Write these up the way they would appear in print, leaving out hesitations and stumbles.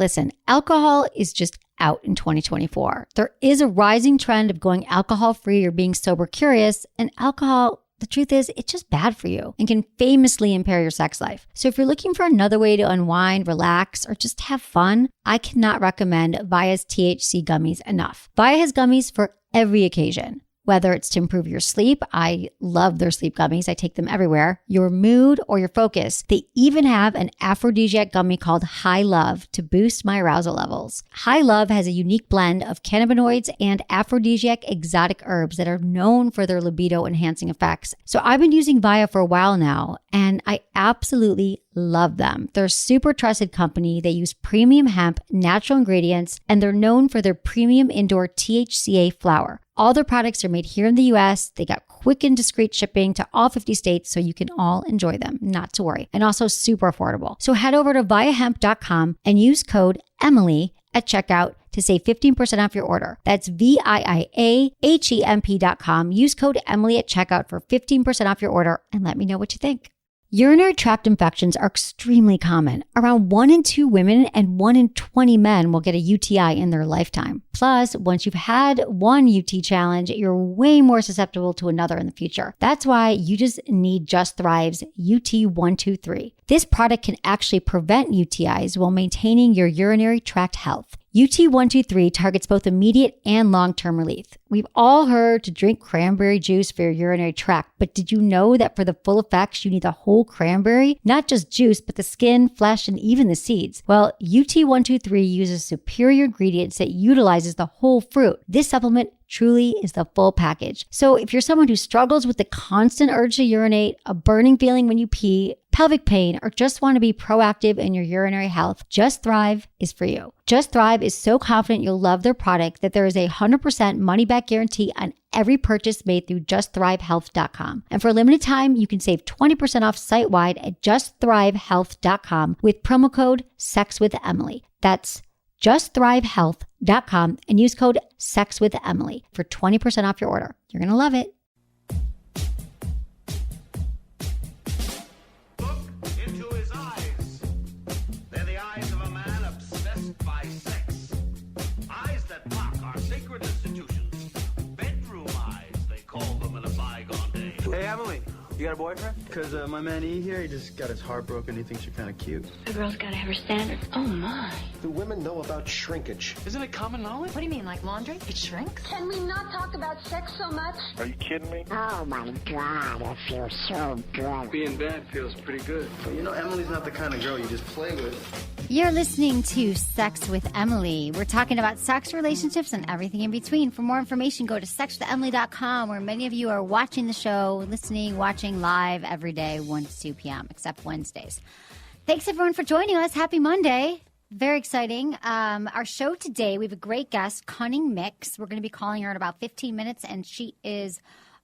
Listen, alcohol is just out in 2024. There is a rising trend of going alcohol-free or being sober curious, and alcohol, the truth is, it's just bad for you and can famously impair your sex life. So if you're looking for another way to unwind, relax, or just have fun, I cannot recommend Via's THC gummies enough. Via has gummies for every occasion. Whether it's to improve your sleep, I love their sleep gummies. I take them everywhere. Your mood or your focus. They even have an aphrodisiac gummy called High Love to boost my arousal levels. High Love has a unique blend of cannabinoids and aphrodisiac exotic herbs that are known for their libido enhancing effects. So I've been using Via for a while now, and I absolutely love them. They're a super trusted company. They use premium hemp, natural ingredients, and they're known for their premium indoor THCA flower. All their products are made here in the US. They got quick and discreet shipping to all 50 states, so you can all enjoy them, not to worry. And also super affordable. So head over to viahemp.com and use code Emily at checkout to save 15% off your order. That's VIIAHEMP.com. Use code Emily at checkout for 15% off your order and let me know what you think. Urinary tract infections are extremely common. Around 1 in 2 women and 1 in 20 men will get a UTI in their lifetime. Plus, once you've had one UT challenge, you're way more susceptible to another in the future. That's why you just need Just Thrive's UT123. This product can actually prevent UTIs while maintaining your urinary tract health. UT123 targets both immediate and long-term relief. We've all heard to drink cranberry juice for your urinary tract, but did you know that for the full effects, you need the whole cranberry? Not just juice, but the skin, flesh, and even the seeds. Well, UT123 uses superior ingredients that utilizes the whole fruit. This supplement truly is the full package. So if you're someone who struggles with the constant urge to urinate, a burning feeling when you pee, pelvic pain, or just want to be proactive in your urinary health, Just Thrive is for you. Just Thrive is so confident you'll love their product that there is a 100% money-back guarantee on every purchase made through justthrivehealth.com. And for a limited time, you can save 20% off site-wide at justthrivehealth.com with promo code SEXWithEmily. That's justthrivehealth.com and use code SEXWithEmily for 20% off your order. You're going to love it. Look into his eyes. They're the eyes of a man obsessed by sex. Eyes that mock our sacred institutions. Bedroom eyes, they call them in a bygone day. Hey, Emily, you got a boyfriend? Because my man E here, he just got his heart broken. He thinks you're kind of cute. A girl's gotta have her standards. Oh, my. Do women know about shrinkage? Isn't it common knowledge? What do you mean, like laundry? It shrinks? Can we not talk about sex so much? Are you kidding me? Oh my God, I feel so good. Being bad feels pretty good. But you know, Emily's not the kind of girl you just play with. You're listening to Sex with Emily. We're talking about sex, relationships, and everything in between. For more information, go to sexwithemily.com, where many of you are watching the show, listening, watching live every day, 1 to 2 p.m., except Wednesdays. Thanks, everyone, for joining us. Happy Monday. Very exciting. Our show today, we have a great guest, Cunning Minx. We're going to be calling her in about 15 minutes, and she is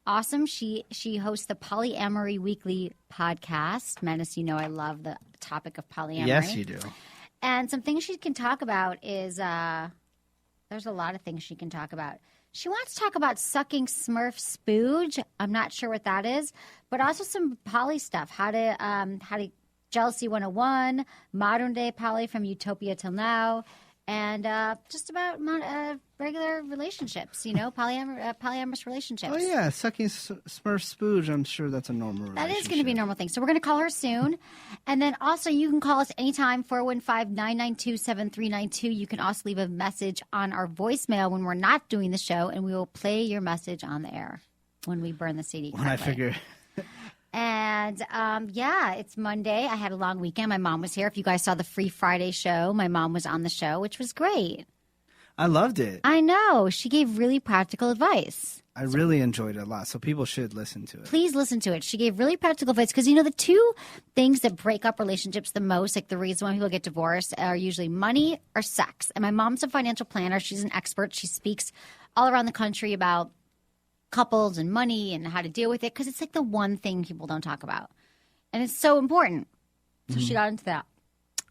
awesome. She hosts the Polyamory Weekly podcast. Menace, you know I love the topic of polyamory. Yes, you do. And some things she can talk about is there's a lot of things she can talk about. She wants to talk about sucking Smurf Spooge. I'm not sure what that is, but also some poly stuff. How to Jealousy 101, modern day poly from utopia till now, and just about regular relationships, you know, polyamorous relationships. Oh, yeah, sucking Smurf Spooge, I'm sure that's a normal relationship. That is going to be a normal thing. So we're going to call her soon. And then also you can call us anytime, 415-992-7392. You can also leave a message on our voicemail when we're not doing the show, and we will play your message on the air when we burn the CD. When I figure... And, yeah, it's Monday. I had a long weekend. My mom was here. If you guys saw the Free Friday show, my mom was on the show, which was great. I loved it. I know. She gave really practical advice. I really enjoyed it a lot, so people should listen to it. Please listen to it. She gave really practical advice because, you know, the two things that break up relationships the most, like the reason why people get divorced, are usually money or sex. And my mom's a financial planner. She's an expert. She speaks all around the country about couples and money and how to deal with it, because it's like the one thing people don't talk about, and it's so important. So she got into that,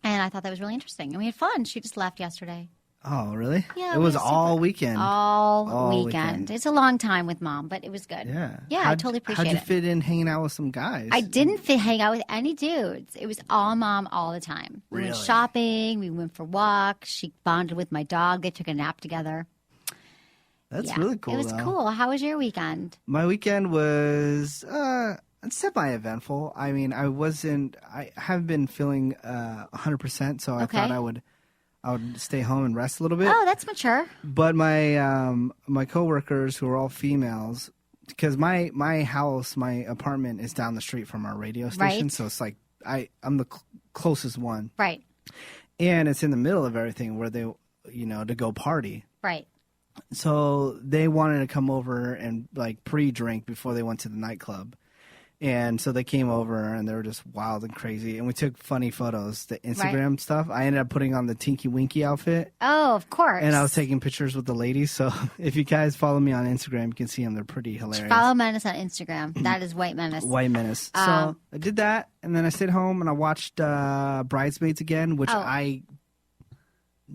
and I thought that was really interesting, and we had fun. She just left yesterday. Oh, really? Yeah, it we was were all super- weekend. All weekend. It's a long time with Mom, but it was good. Yeah. Yeah, I totally appreciate How'd you it. fit in hanging out with some guys? I didn't hang out with any dudes. It was all Mom all the time. We went Really? shopping. We went for walks. She bonded with my dog. They took a nap together. That's Yeah. really cool. It was though. cool. How was your weekend? My weekend was semi-eventful. I mean, I haven't been feeling 100%, so I Okay. thought I would stay home and rest a little bit. Oh, that's mature. But my coworkers, who are all females, because my house, my apartment is down the street from our radio station, Right. so it's like I'm the closest one, Right. and it's in the middle of everything where they, to go party. Right. So they wanted to come over and like pre-drink before they went to the nightclub. And so they came over and they were just wild and crazy. And we took funny photos, the Instagram stuff. I ended up putting on the Tinky Winky outfit. Oh, of course. And I was taking pictures with the ladies. So if you guys follow me on Instagram, you can see them. They're pretty hilarious. Follow Menace on Instagram. That is White Menace. White Menace. So I did that. And then I stayed home and I watched Bridesmaids again, which I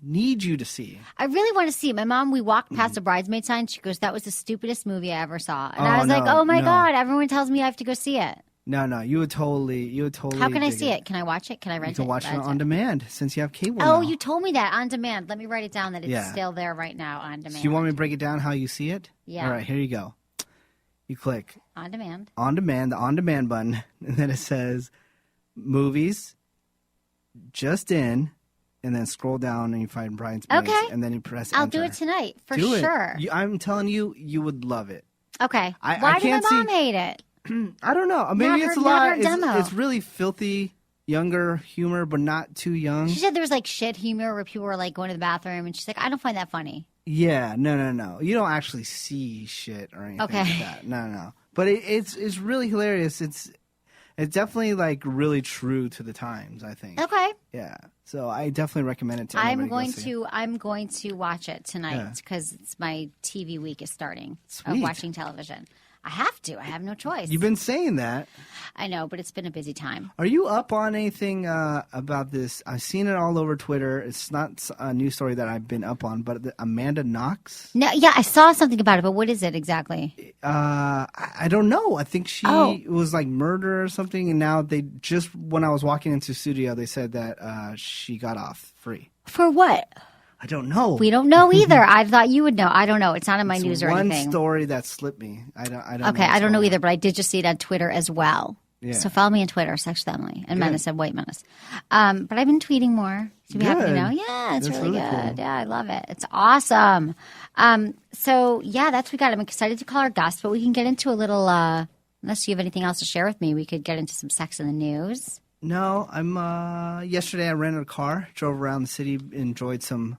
need you to see. I really want to see it. My mom, we walked past a bridesmaid sign. She goes, that was the stupidest movie I ever saw. And I was like, oh my God, everyone tells me I have to go see it. No, you would totally. How can I dig see it? Can I watch it? Can I rent it? You can watch it on demand since you have cable. Oh, now. you told me that on demand. Let me write it down that it's still there right now on demand. So you want me to break it down how you see it? Yeah. All right, here you go. You click on demand. On demand, the on demand button, and then it says movies, just in, and then scroll down and you find Bridesmaids. Okay. And then you press I'll enter. do it tonight for Do it. sure. I'm telling you, you would love it. Okay. I Why did my can't mom see- hate it? I don't know. Maybe it's a not lot. her demo. It's really filthy, younger humor, but not too young. She said there was like shit humor where people were like going to the bathroom, and she's like, I don't find that funny. Yeah, no. You don't actually see shit or anything Okay. like that. No. But it's really hilarious. It's definitely like really true to the times, I think. Okay. Yeah. So I definitely recommend it to I'm everybody. going to watch it tonight because it's my TV week is starting of Sweet. watching television. I have to. I have no choice. You've been saying that. I know, but it's been a busy time. Are you up on anything about this? I've seen it all over Twitter. It's not a news story that I've been up on, but Amanda Knox. No, yeah, I saw something about it, but what is it exactly? I don't know. I think she was like murder or something, and now they just when I was walking into the studio, they said that she got off free. For what? I don't know. We don't know either. I thought you would know. I don't know. It's not in my news or one anything. story that slipped me. I don't. Okay, I don't know either, but I did just see it on Twitter as well. Yeah. So follow me on Twitter, Sex Family, and Menace and White Menace. But I've been tweeting more. To be happy to know. Yeah, it's That's really really good. cool. Yeah, I love it. It's awesome. So yeah, that's what we got. I'm excited to call our guest, but we can get into a little. Unless you have anything else to share with me, we could get into some sex in the news. No, I'm. Yesterday, I rented a car, drove around the city, enjoyed some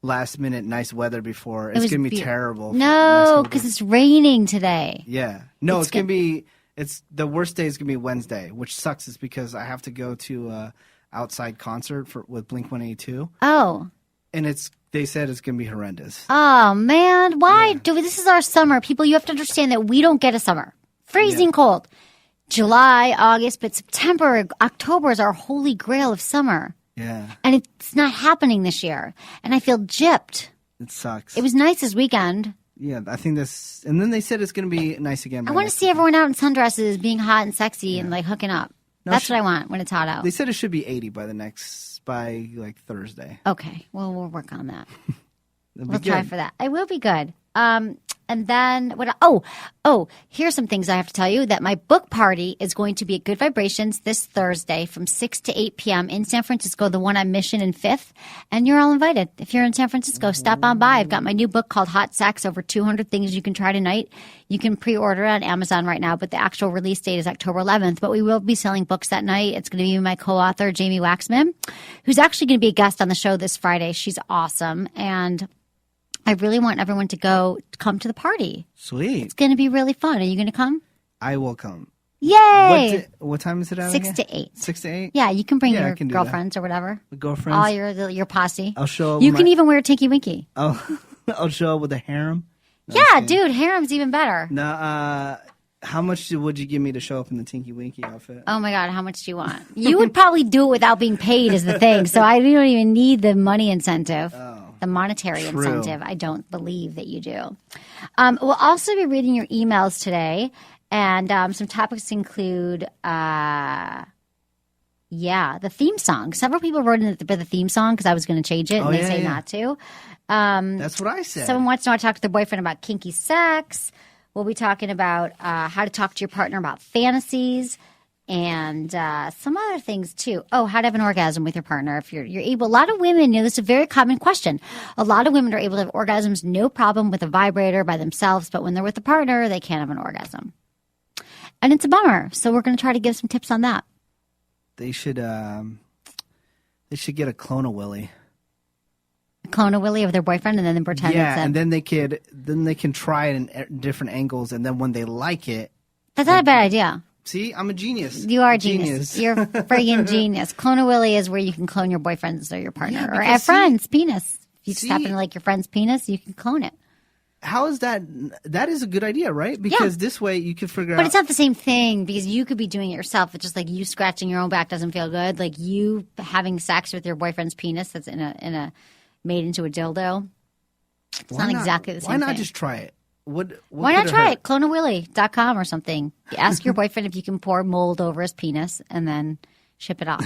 last minute nice weather before. It's gonna be terrible. No, because it's raining today. Yeah. No, it's gonna be. It's the worst day is gonna be Wednesday, which sucks. Is because I have to go to a outside concert with Blink-182, Oh. and they said it's gonna be horrendous. Oh man, why do we? This is our summer, people. You have to understand that we don't get a summer. Freezing cold. July, August, but September, October is our holy grail of summer. Yeah, And it's not happening this year. And I feel gypped. it sucks. It was nice this weekend. Yeah, I think this, and then they said it's gonna be nice again. I want to see everyone out in sundresses being hot and sexy and like hooking up. That's what I want when it's hot out. They said it should be 80 by like Thursday. Okay, well, we'll work on that. It'll We'll be try good. for that. It will be good. And then what? Here's some things I have to tell you. That my book party is going to be at Good Vibrations this Thursday from 6 to 8 p.m. in San Francisco, the one on Mission and 5th. And you're all invited. If you're in San Francisco, stop on by. I've got my new book called Hot Sex, over 200 things you can try tonight. You can pre-order it on Amazon right now, but the actual release date is October 11th. But we will be selling books that night. It's going to be my co-author, Jamie Waxman, who's actually going to be a guest on the show this Friday. She's awesome. And I really want everyone to come to the party. Sweet. It's going to be really fun. Are you going to come? I will come. Yay! What time is it out 6 again? to 8. 6 to 8? Yeah, you can bring Yeah, I your can do that. girlfriends or whatever. Girlfriends? All your posse. I'll show up. You can even wear a Tinky Winky. I'll show up with a harem. Yeah, dude, harem's even better. Now, how much would you give me to show up in the Tinky Winky outfit? Oh my God, how much do you want? You would probably do it without being paid is the thing. So you don't even need the money incentive. The the monetary True. incentive, I don't believe that you do. We'll also be reading your emails today, and some topics include, the theme song. Several people wrote in the theme song because I was going to change it, and they say not to. That's what I said. Someone wants to know how to talk to their boyfriend about kinky sex. We'll be talking about how to talk to your partner about fantasies. And some other things too. Oh, how to have an orgasm with your partner if you're able. A lot of women, this is a very common question. A lot of women are able to have orgasms, no problem with a vibrator by themselves, but when they're with a partner, they can't have an orgasm. And it's a bummer. So we're going to try to give some tips on that. They should get a clone of Willy. Clone a Willy of their boyfriend and then pretend it's and then they can try it in different angles, and then when they like it, that's not a bad idea. See, I'm a genius. You are a genius. You're a friggin' genius. Clone a Willy is where you can clone your boyfriend's or your partner or a friend's penis. If you just happen to like your friend's penis, you can clone it. How is that? That is a good idea, right? Because this way you can figure out. But it's not the same thing because you could be doing it yourself. It's just like you scratching your own back doesn't feel good. Like you having sex with your boyfriend's penis that's in a made into a dildo. It's not exactly the same thing. Why not just try it? Why not try it? CloneAWilly.com or something. Ask your boyfriend if you can pour mold over his penis and then ship it off.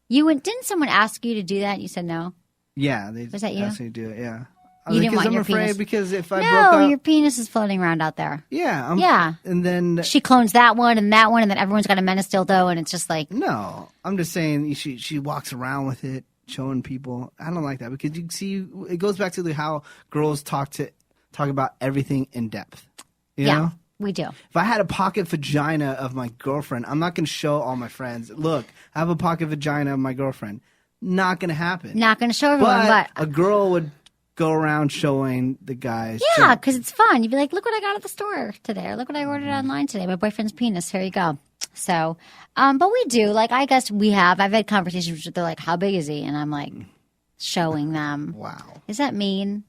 Didn't someone ask you to do that? You said no. Yeah, was that you? Asked me to do it. Yeah, you didn't want I'm your afraid penis. Because if I no, broke up, your penis is floating around out there. Yeah, yeah. And then she clones that one, and then everyone's got a menace dildo, and it's just like no. I'm just saying she walks around with it, showing people. I don't like that because you see, it goes back to how girls talk about everything in depth. You know? We do. If I had a pocket vagina of my girlfriend, I'm not going to show all my friends. Look, I have a pocket vagina of my girlfriend. Not going to happen. Not going to show everyone, but a girl would go around showing the guys. Yeah, because it's fun. You'd be like, look what I got at the store today, or look what I ordered online today. My boyfriend's penis. Here you go. So, but we do. Like, I guess I've had conversations where they're like, how big is he? And I'm like, showing them. Wow. Is that mean?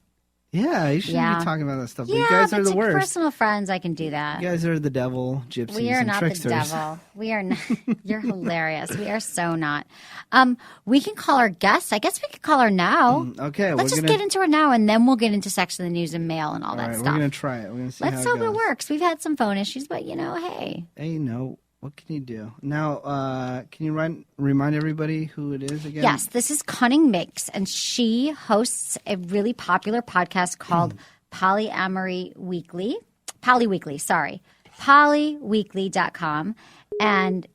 Yeah, you shouldn't be talking about that stuff. But you guys are the to worst. Personal friends, I can do that. You guys are the devil, gypsies, we are and not tricksters. The devil. We are not. You're hilarious. We are so not. We can call our guests. I guess we could call her now. Okay. Let's just get into her now, and then we'll get into sex in the news and mail and all that stuff. We're going to try it. We're going to see Let's how hope it works. We've had some phone issues, but hey. Hey, no. What can you do? Now, can you remind everybody who it is again? Yes, this is Cunning Minx, and she hosts a really popular podcast called Polyamory Weekly. Polyweekly, sorry. Polyweekly.com. And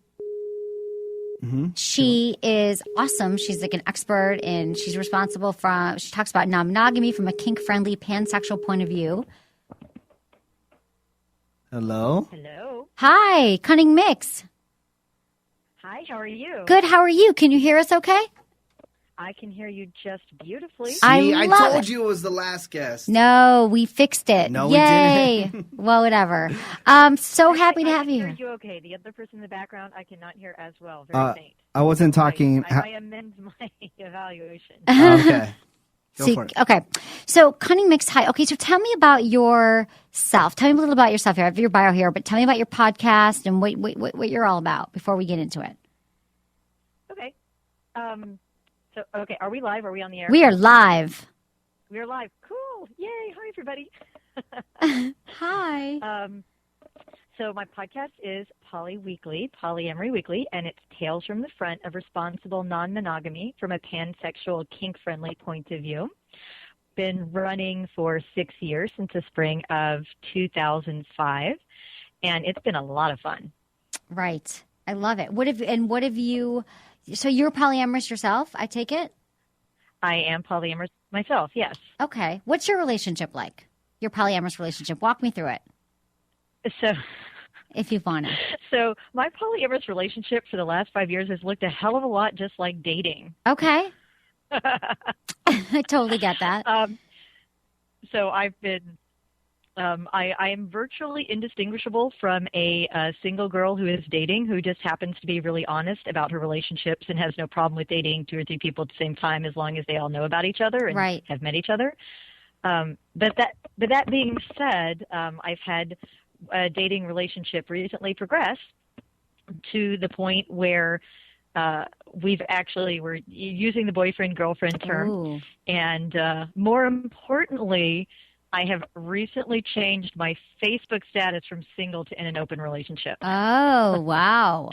she is awesome. She's like an expert, and she's responsible she talks about non-monogamy from a kink-friendly pansexual point of view. Hello? Hello. Hi, Cunning Minx. Hi, how are you? Good, how are you? Can you hear us okay? I can hear you just beautifully. See, I told you it was the last guest. No, we fixed it. No, Yay. we didn't. Well, whatever. So happy to have you I here. hear you okay. The other person in the background, I cannot hear as well. Very faint. I wasn't talking. I amend my evaluation. Okay. Go for it. Okay. So, Cunning Minx, hi. Okay, so tell me about yourself. Tell me a little about yourself here. I have your bio here, but tell me about your podcast and what you're all about before we get into it. Okay. Are we live? Are we on the air? We are live. We are live. Cool. Yay. Hi, everybody. Hi. So my podcast is Polyamory Weekly, and it's Tales from the Front of Responsible Non-Monogamy from a pansexual, kink-friendly point of view. Been running for 6 years, since the spring of 2005, and it's been a lot of fun. Right. I love it. What have you, so you're polyamorous yourself, I take it? I am polyamorous myself, yes. Okay. What's your relationship like? Your polyamorous relationship? Walk me through it. So, if you want to. So my polyamorous relationship for the last 5 years has looked a hell of a lot just like dating. Okay. I totally get that. So I've been, I am virtually indistinguishable from a single girl who is dating, who just happens to be really honest about her relationships and has no problem with dating 2 or 3 people at the same time as long as they all know about each other and have met each other. But that being said, I've had a dating relationship recently progress to the point where we're using the boyfriend-girlfriend term. Ooh. And more importantly, I have recently changed my Facebook status from single to in an open relationship. Oh, wow.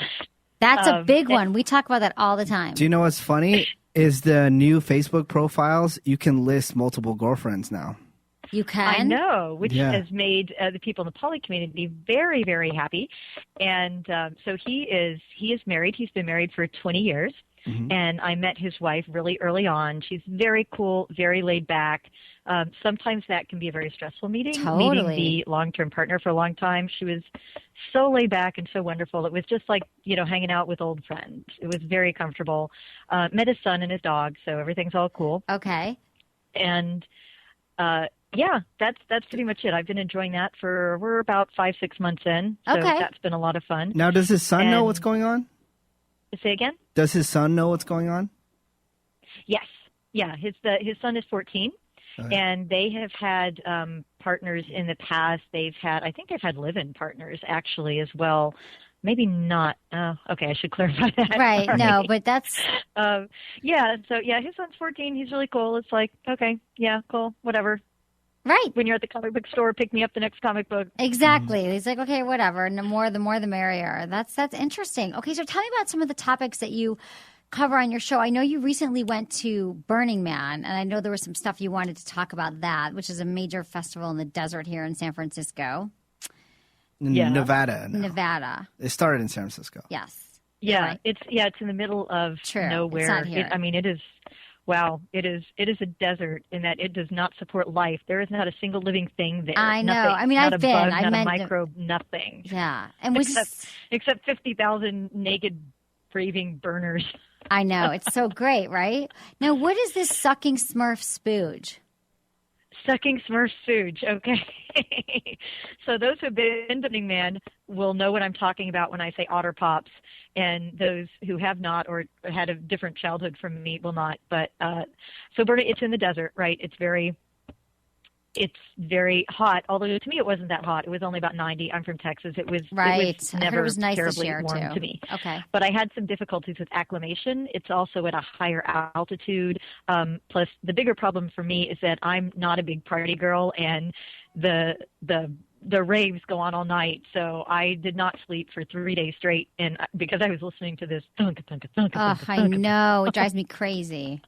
That's a big one. We talk about that all the time. Do you know what's funny? Is the new Facebook profiles, you can list multiple girlfriends now. You can? I know, which Yeah. has made the people in the poly community very, very happy. And so he is married. He's been married for 20 years. Mm-hmm. And I met his wife really early on. She's very cool, very laid back. Sometimes that can be a very stressful meeting, Totally. meeting the long-term partner for a long time. She was so laid back and so wonderful. It was just like, hanging out with old friends. It was very comfortable. Met his son and his dog, so everything's all cool. Okay. And yeah, that's pretty much it. I've been enjoying that we're about 5-6 months in. So Okay. that's been a lot of fun. Now, does his son know And- what's going on? Say again? Does his son know what's going on? Yes. Yeah, his son is 14. Okay. And they have had partners in the past. I think they've had live-in partners actually as well. Maybe not. Okay, I should clarify that. Right. Sorry. No, but that's yeah. So yeah, his son's 14. He's really cool. It's like, okay, yeah, cool, whatever. right. When you're at the comic book store, pick me up the next comic book. Exactly. He's like, okay, whatever. And the more the merrier. That's interesting. Okay, so tell me about some of the topics that you cover on your show. I know you recently went to Burning Man, and I know there was some stuff you wanted to talk about that, which is a major festival in the desert here in San Francisco. Yeah. Nevada. now. Nevada. It started in San Francisco. Yes. Yeah, Right. it's in the middle of True. It's nowhere. not here. It is. Wow, it is a desert in that it does not support life. There is not a single living thing there. I know. Nothing. I mean, not I've a been. bug, I not meant a to- microbe, nothing. Yeah. And was Except 50,000 naked, breathing burners. I know. It's so great, right? Now, what is this sucking Smurf Spooge? Sucking Smurf Spooge. Okay. So those who've been to Burning Man will know what I'm talking about when I say otter pops, and those who have not or had a different childhood from me will not. But so it's in the desert, right? It's very hot. Although to me it wasn't that hot. It was only about 90. I'm from Texas. It was Right. It was I heard never it was nice this terribly year, warm too. to me. Okay. But I had some difficulties with acclimation. It's also at a higher altitude. Plus, the bigger problem for me is that I'm not a big party girl, and the raves go on all night. So I did not sleep for 3 days straight, and because I was listening to this thunk, thunk, thunk, Oh, thunk, I thunk. know. It drives me crazy.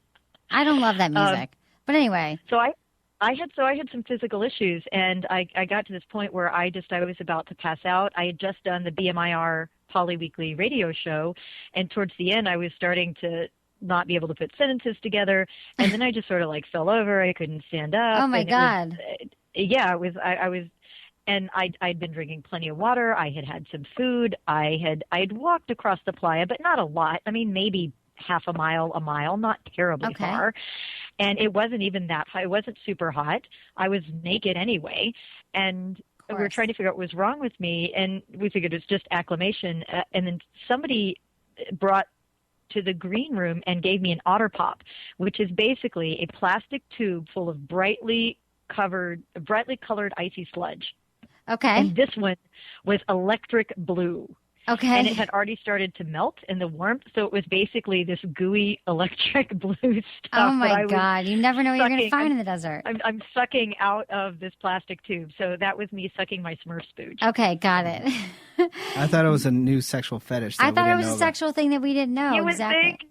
I don't love that music. But anyway. So I had some physical issues, and I got to this point where I was about to pass out. I had just done the BMIR Poly-Weekly radio show, and towards the end I was starting to not be able to put sentences together, and then I just sort of like fell over. I couldn't stand up. Oh my and God. I'd been drinking plenty of water. I had some food. I had walked across the playa, but not a lot. I mean, maybe half a mile, not terribly Okay. far. And it wasn't even that high. It wasn't super hot. I was naked anyway. And we were course. trying to figure out what was wrong with me. And we figured it was just acclimation. And then somebody brought to the green room and gave me an otter pop, which is basically a plastic tube full of brightly colored icy sludge. Okay. And this one was electric blue. Okay. And it had already started to melt in the warmth, so it was basically this gooey electric blue stuff. Oh that my I was God. You never know what you're going to sucking. find in the desert. I'm sucking out of this plastic tube. So that was me sucking my Smurf Spooge. Okay, got it. I thought it was a new sexual fetish. I that we thought it didn't was know a about. sexual thing that we didn't know.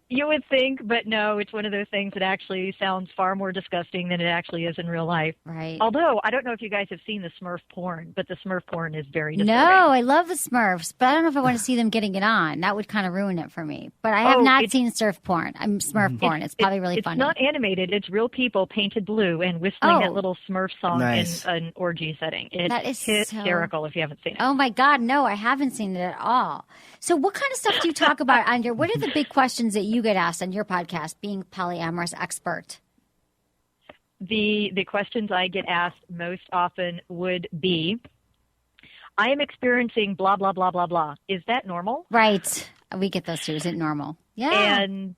You would think, but no, it's one of those things that actually sounds far more disgusting than it actually is in real life. Right. Although, I don't know if you guys have seen the Smurf porn, but the Smurf porn is very disturbing. No, I love the Smurfs, but I don't know if I want to see them getting it on. That would kind of ruin it for me. But I have not seen surf porn. I'm Smurf porn. It's probably really funny. It's not animated. It's real people painted blue and whistling Oh. that little Smurf song Nice. in an orgy setting. It's That is hysterical if you haven't seen it. Oh my God, no, I haven't seen it at all. So what kind of stuff do you talk about on your, what are the big questions that you get asked on your podcast, being polyamorous expert? The questions I get asked most often would be, I am experiencing blah, blah, blah, blah, blah. Is that normal? Right. We get those too. Is it normal? Yeah. And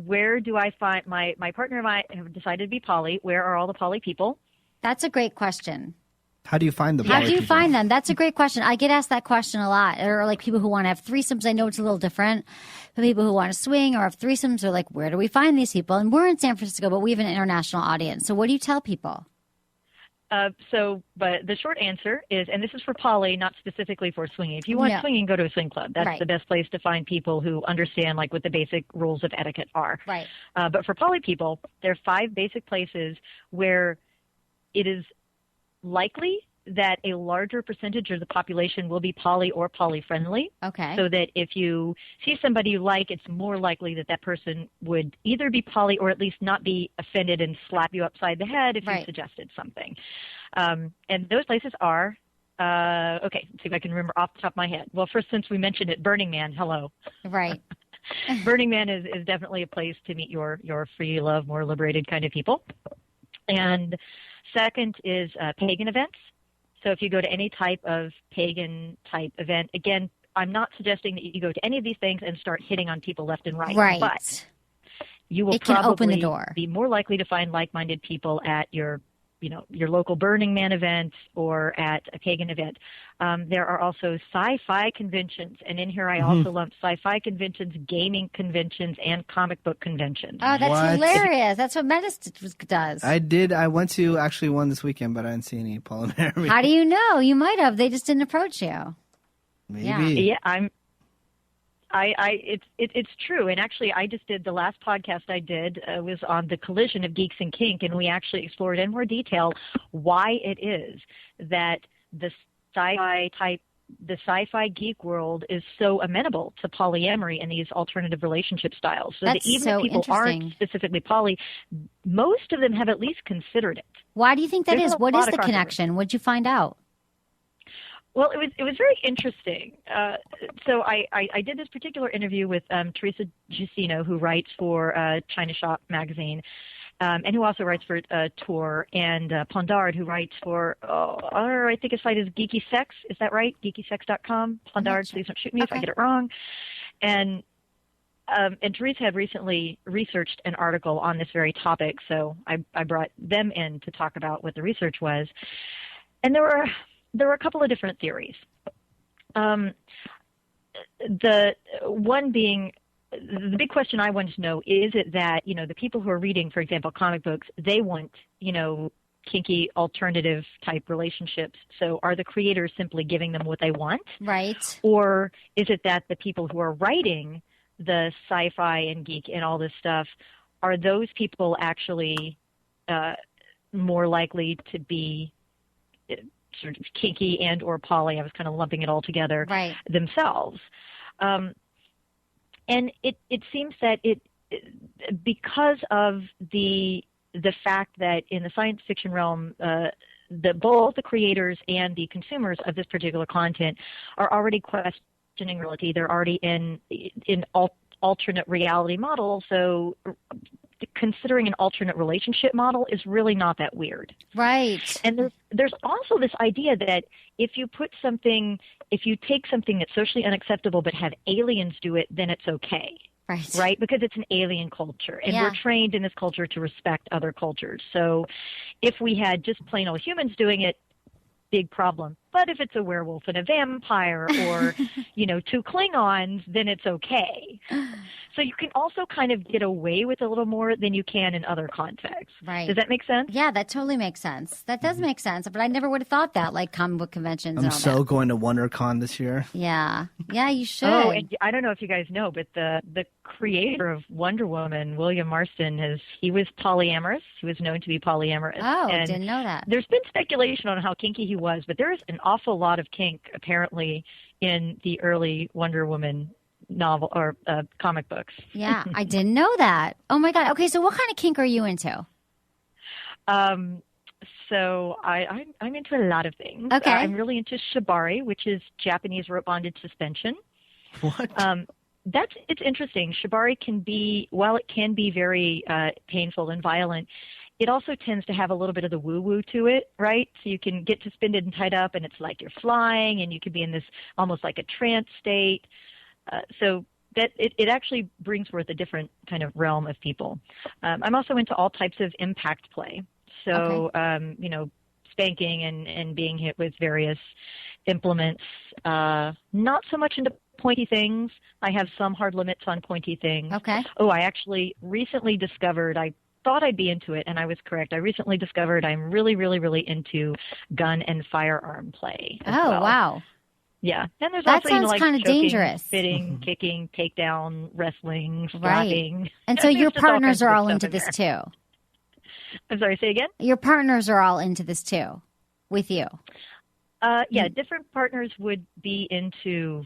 where do I find my partner and I have decided to be poly. Where are all the poly people? That's a great question. How do you find the How poly do you people? find them? That's a great question. I get asked that question a lot. Or like people who want to have threesomes. I know it's a little different. But people who want to swing or have threesomes are like, where do we find these people? And we're in San Francisco, but we have an international audience. So what do you tell people? But the short answer is, and this is for poly, not specifically for swinging. If you want swinging, go to a swing club. That's the best place to find people who understand like what the basic rules of etiquette are. Right. But for poly people, there are 5 basic places where it is likely that a larger percentage of the population will be poly or poly-friendly. Okay. So that if you see somebody you like, it's more likely that that person would either be poly or at least not be offended and slap you upside the head if you suggested something. And those places are, okay, let's see if I can remember off the top of my head. Well, first, since we mentioned it, Burning Man, hello. Right. Burning Man is definitely a place to meet your free love, more liberated kind of people. And second is pagan events. So if you go to any type of pagan type event, again, I'm not suggesting that you go to any of these things and start hitting on people left and right. Right. But you will can probably open the door. Be more likely to find like-minded people at your local Burning Man event or at a pagan event. There are also sci-fi conventions, and in here I also lump sci-fi conventions, gaming conventions, and comic book conventions. Oh, that's hilarious. That's what Metis does. I went to actually one this weekend, but I didn't see any polyamory. How do you know? You might have. They just didn't approach you. Maybe. Yeah, it's true. And actually, I just did the last podcast I did was on the collision of geeks and kink, and we actually explored in more detail why it is that the sci-fi geek world is so amenable to polyamory and these alternative relationship styles. So that even if people aren't specifically poly, most of them have at least considered it. Why do you think that is? What is the connection? What did you find out? Well, it was very interesting. So I did this particular interview with Teresa Giussino, who writes for China Shop magazine, and who also writes for Tour, and Pondard, who writes for, I think his site is Geeky Sex. Is that right? GeekySex.com. Pondard, please don't shoot me if I get it wrong. And Teresa had recently researched an article on this very topic, so I brought them in to talk about what the research was. And there were a couple of different theories. The one being, the big question I wanted to know, is it that, the people who are reading, for example, comic books, they want, kinky alternative type relationships. So are the creators simply giving them what they want? Right. Or is it that the people who are writing the sci-fi and geek and all this stuff, are those people actually more likely to be sort of kinky and or poly? I was kind of lumping it all together themselves. And it seems that because of the fact that in the science fiction realm, both the creators and the consumers of this particular content are already questioning reality. They're already in alternate reality models. So considering an alternate relationship model is really not that weird. Right. And there's also this idea that if you take something that's socially unacceptable but have aliens do it, then it's okay. Right? Because it's an alien culture. And we're trained in this culture to respect other cultures. So if we had just plain old humans doing it, big problem. But if it's a werewolf and a vampire or, 2 Klingons, then it's okay. So you can also kind of get away with a little more than you can in other contexts. Right. Does that make sense? Yeah, that totally makes sense. That does make sense. But I never would have thought that, like comic book conventions. I'm so going to WonderCon this year. Yeah. Yeah, you should. Oh, and I don't know if you guys know, but the creator of Wonder Woman, William Marston, he was polyamorous. He was known to be polyamorous. Oh, and didn't know that. There's been speculation on how kinky he was, but there's an awful lot of kink apparently in the early Wonder Woman novel or comic books. Yeah, I didn't know that. Oh my God. Okay, so what kind of kink are you into? So I'm into a lot of things. Okay. I'm really into shibari, which is Japanese rope bonded suspension. What? It's interesting. Shibari can be, while it can be very painful and violent, it also tends to have a little bit of the woo-woo to it, right? So you can get suspended and tied up, and it's like you're flying, and you can be in this almost like a trance state. So that it actually brings forth a different kind of realm of people. I'm also into all types of impact play. So, spanking and being hit with various implements. Not so much into pointy things. I have some hard limits on pointy things. Okay. Oh, I actually recently discovered, I thought I'd be into it, and I was correct. I recently discovered I'm really, really, really into gun and firearm play as well. Wow. Yeah. And there's That also, sounds like kind of choking, dangerous. spitting, kicking, takedown, wrestling, Right. slapping. And so There's your just all partners kinds of are all stuff into in this there. too. I'm sorry, say again? Your partners are all into this too with you. Yeah, different partners would be into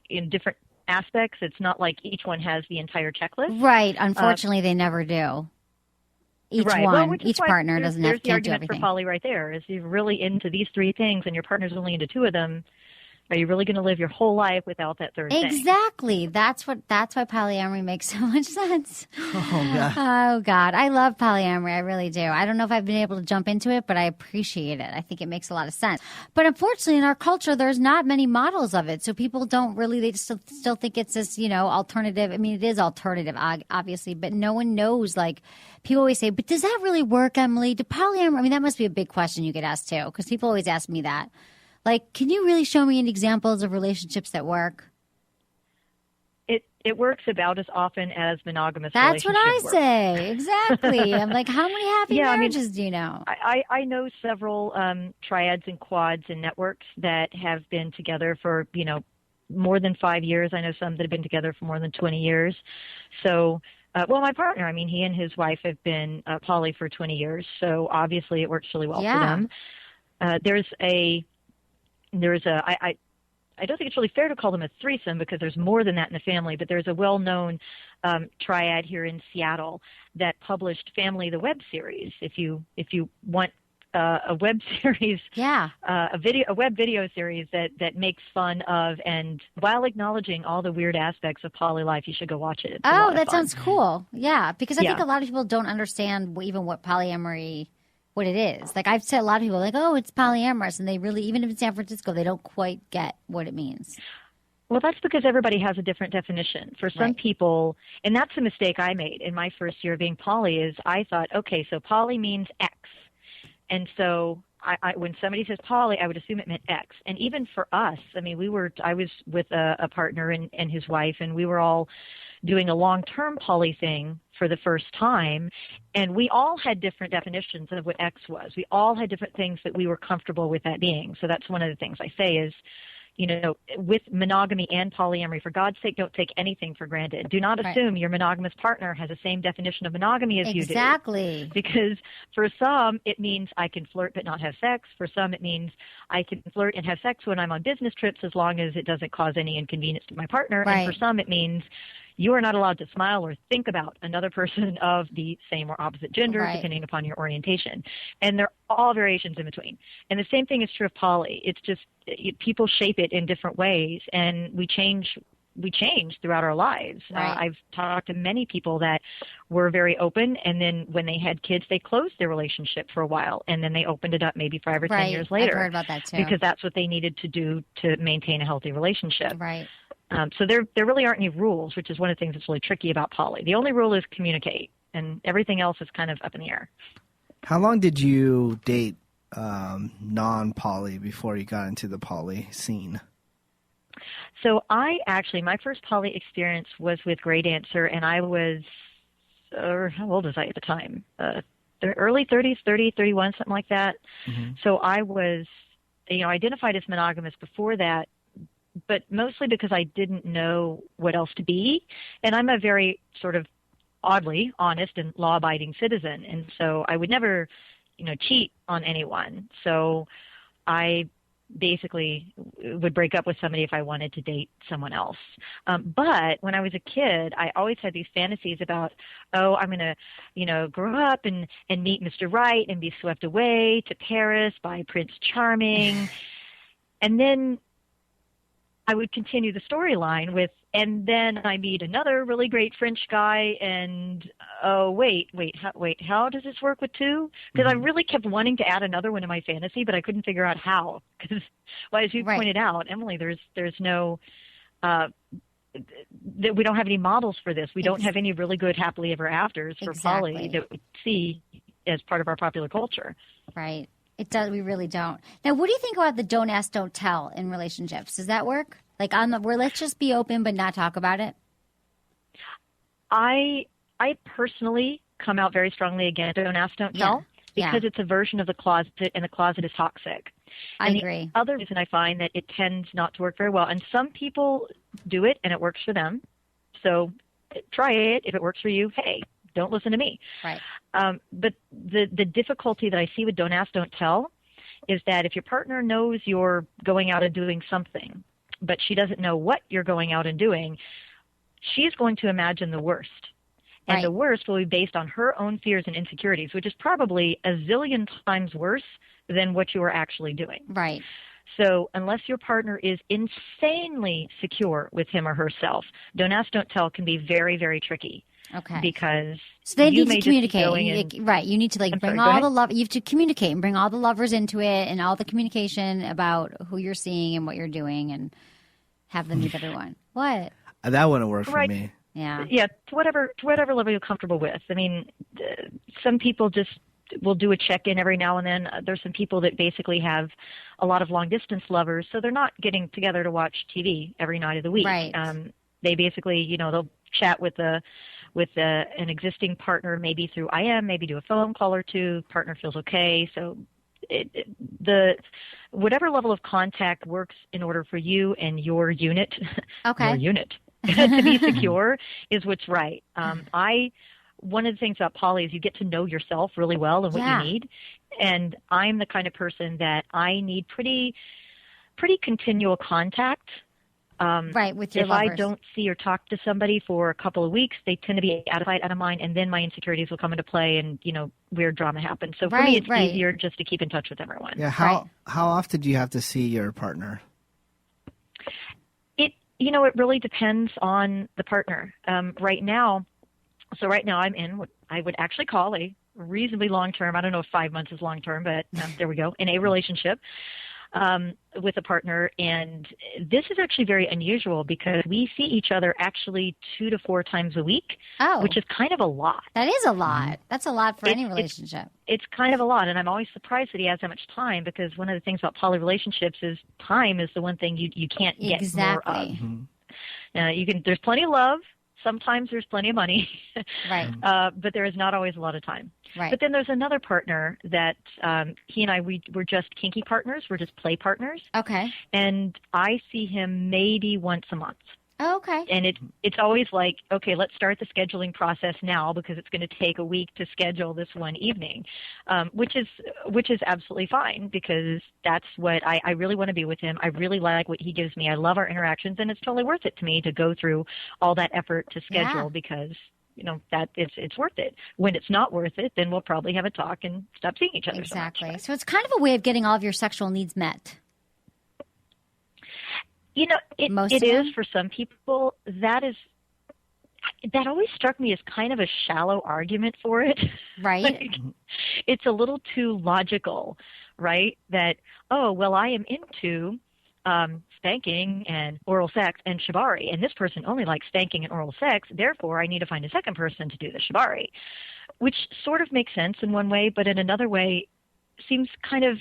in different aspects. It's not like each one has the entire checklist. Right. Unfortunately, they never do. Each right. Well, one, which is each why partner there's can't the do argument everything. for poly right there. Is you're really into these three things and your partner's only into two of them. Are you really going to live your whole life without that third thing? Exactly. That's why polyamory makes so much sense. Oh, God. Oh, God. I love polyamory. I really do. I don't know if I've been able to jump into it, but I appreciate it. I think it makes a lot of sense. But unfortunately, in our culture, there's not many models of it. So people don't really, they just still think it's this, alternative. I mean, it is alternative, obviously, but no one knows. Like, people always say, but does that really work, Emily? Do polyamory? I mean, that must be a big question you get asked too, because people always ask me that. Like, can you really show me any examples of relationships that work? It works about as often as monogamous That's what I relationships work. say. Exactly. I'm like, how many happy marriages do you know? I know several triads and quads and networks that have been together for, more than 5 years. I know some that have been together for more than 20 years. So, my partner, he and his wife have been poly for 20 years. So obviously it works really well for them. I don't think it's really fair to call them a threesome because there's more than that in the family, but there's a well-known triad here in Seattle that published Family the Web series. If you want a web series, a web video series that makes fun of and while acknowledging all the weird aspects of poly life, you should go watch it. It's a lot of that fun. sounds cool. Yeah, because I think a lot of people don't understand even what polyamory. What it is. Like I've said, a lot of people are like, oh, it's polyamorous. And they really, even if it's San Francisco, they don't quite get what it means. Well, that's because everybody has a different definition. For some people, and that's a mistake I made in my first year of being poly, is I thought, okay, so poly means X. And so when somebody says poly, I would assume it meant X. And even for us, I was with a partner and his wife, and we were all doing a long-term poly thing for the first time, and we all had different definitions of what X was. We all had different things that we were comfortable with that being. So that's one of the things I say is, with monogamy and polyamory, for God's sake, don't take anything for granted. Do not assume your monogamous partner has the same definition of monogamy as you do. Exactly. Because for some, it means I can flirt but not have sex. For some, it means I can flirt and have sex when I'm on business trips as long as it doesn't cause any inconvenience to my partner. Right. And for some, it means you are not allowed to smile or think about another person of the same or opposite gender, depending upon your orientation. And they're all variations in between. And the same thing is true of poly. It's just people shape it in different ways, and we change throughout our lives. Right. I've talked to many people that were very open, and then when they had kids, they closed their relationship for a while, and then they opened it up maybe 5 or 10 years later. I've heard about that too. Because that's what they needed to do to maintain a healthy relationship. Right. So there really aren't any rules, which is one of the things that's really tricky about poly. The only rule is communicate, and everything else is kind of up in the air. How long did you date non-poly before you got into the poly scene? So my first poly experience was with Grey Dancer, and I was, how old was I at the time? Early 30s, 30, 31, something like that. Mm-hmm. So I was, identified as monogamous before that, but mostly because I didn't know what else to be. And I'm a very sort of oddly honest and law-abiding citizen. And so I would never, cheat on anyone. So I basically would break up with somebody if I wanted to date someone else. But when I was a kid, I always had these fantasies about, I'm going to, grow up and meet Mr. Right and be swept away to Paris by Prince Charming. And then I would continue the storyline with, and then I meet another really great French guy, and how does this work with two? Because I really kept wanting to add another one to my fantasy, but I couldn't figure out how. Because, as you pointed out, Emily, there's no, we don't have any models for this. We don't have any really good happily ever afters for poly that we see as part of our popular culture. Right. It does. We really don't. Now, what do you think about the don't ask, don't tell in relationships? Does that work? Like where let's just be open but not talk about it? I personally come out very strongly against don't ask, don't tell, because it's a version of the closet, and the closet is toxic. I agree. The other reason I find that it tends not to work very well, and some people do it and it works for them. So try it. If it works for you, hey, don't listen to me. Right. But the difficulty that I see with don't ask, don't tell is that if your partner knows you're going out and doing something, but she doesn't know what you're going out and doing, she's going to imagine the worst. And the worst will be based on her own fears and insecurities, which is probably a zillion times worse than what you are actually doing. Right. So unless your partner is insanely secure with him or herself, don't ask, don't tell can be very, very tricky. Okay. Because so they you need to communicate. Right. You need to bring all the love. You have to communicate and bring all the lovers into it and all the communication about who you're seeing and what you're doing and have them meet everyone. What? That wouldn't work for me. Yeah. Yeah. To whatever level you're comfortable with. I mean, some people just will do a check-in every now and then. There's some people that basically have a lot of long-distance lovers, so they're not getting together to watch TV every night of the week. Right. They basically, they'll chat with an existing partner, maybe through IM, maybe do a phone call or two. Partner feels okay. So whatever level of contact works in order for you and your unit, your unit to be secure is what's right. One of the things about poly is you get to know yourself really well and what you need. And I'm the kind of person that I need pretty continual contact. With your if lovers. I don't see or talk to somebody for a couple of weeks, they tend to be out of sight, out of mind, and then my insecurities will come into play, and weird drama happens. So for me, it's easier just to keep in touch with everyone. Yeah. How often do you have to see your partner? It really depends on the partner. Right now I'm in what I would actually call a reasonably long-term. I don't know if 5 months is long-term, but there we go, in a relationship. With a partner, and this is actually very unusual because we see each other actually 2 to 4 times a week, which is kind of a lot. That is a lot. That's a lot for any relationship. It's kind of a lot, and I'm always surprised that he has that much time because one of the things about poly relationships is time is the one thing you can't get more of. Mm-hmm. There's plenty of love. Sometimes there's plenty of money, but there is not always a lot of time. Right. But then there's another partner that he and I, we're just kinky partners. We're just play partners. Okay. And I see him maybe once a month. Oh, okay. And it's always like, okay, let's start the scheduling process now because it's going to take a week to schedule this one evening, which is absolutely fine because that's what I really want to be with him. I really like what he gives me. I love our interactions, and it's totally worth it to me to go through all that effort to schedule because that it's worth it. When it's not worth it, then we'll probably have a talk and stop seeing each other. Exactly. So it's kind of a way of getting all of your sexual needs met. It is for some people. That always struck me as kind of a shallow argument for it. Right. It's a little too logical, right? That, I am into spanking and oral sex and shibari, and this person only likes spanking and oral sex, therefore I need to find a second person to do the shibari, which sort of makes sense in one way, but in another way seems kind of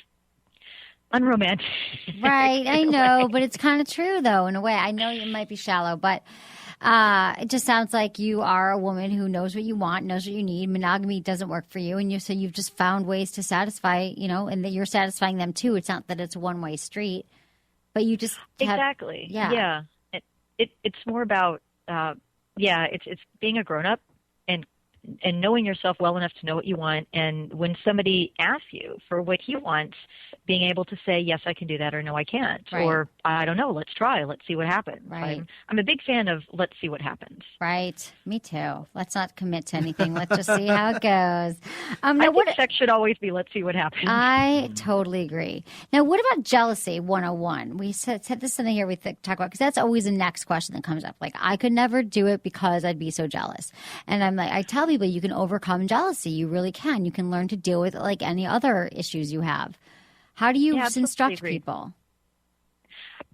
unromantic. Right, I know, but it's kind of true, though, in a way. I know it might be shallow, but it just sounds like you are a woman who knows what you want, knows what you need. Monogamy doesn't work for you, and you've just found ways to satisfy, and that you're satisfying them, too. It's not that it's a one-way street, but you just Exactly. Yeah. It's more about, it's being a grown-up and knowing yourself well enough to know what you want. And when somebody asks you for what he wants, being able to say, yes, I can do that, or no, I can't. Right. Or I don't know, let's try, let's see what happens. Right. I'm a big fan of let's see what happens. Right. Me too. Let's not commit to anything. Let's just see how it goes. I think sex should always be let's see what happens. I totally agree. Now, what about jealousy 101? We said this is something here we talk about because that's always the next question that comes up. Like, I could never do it because I'd be so jealous. And I'm like, I tell people you can overcome jealousy. You really can. You can learn to deal with it like any other issues you have. How do you instruct people?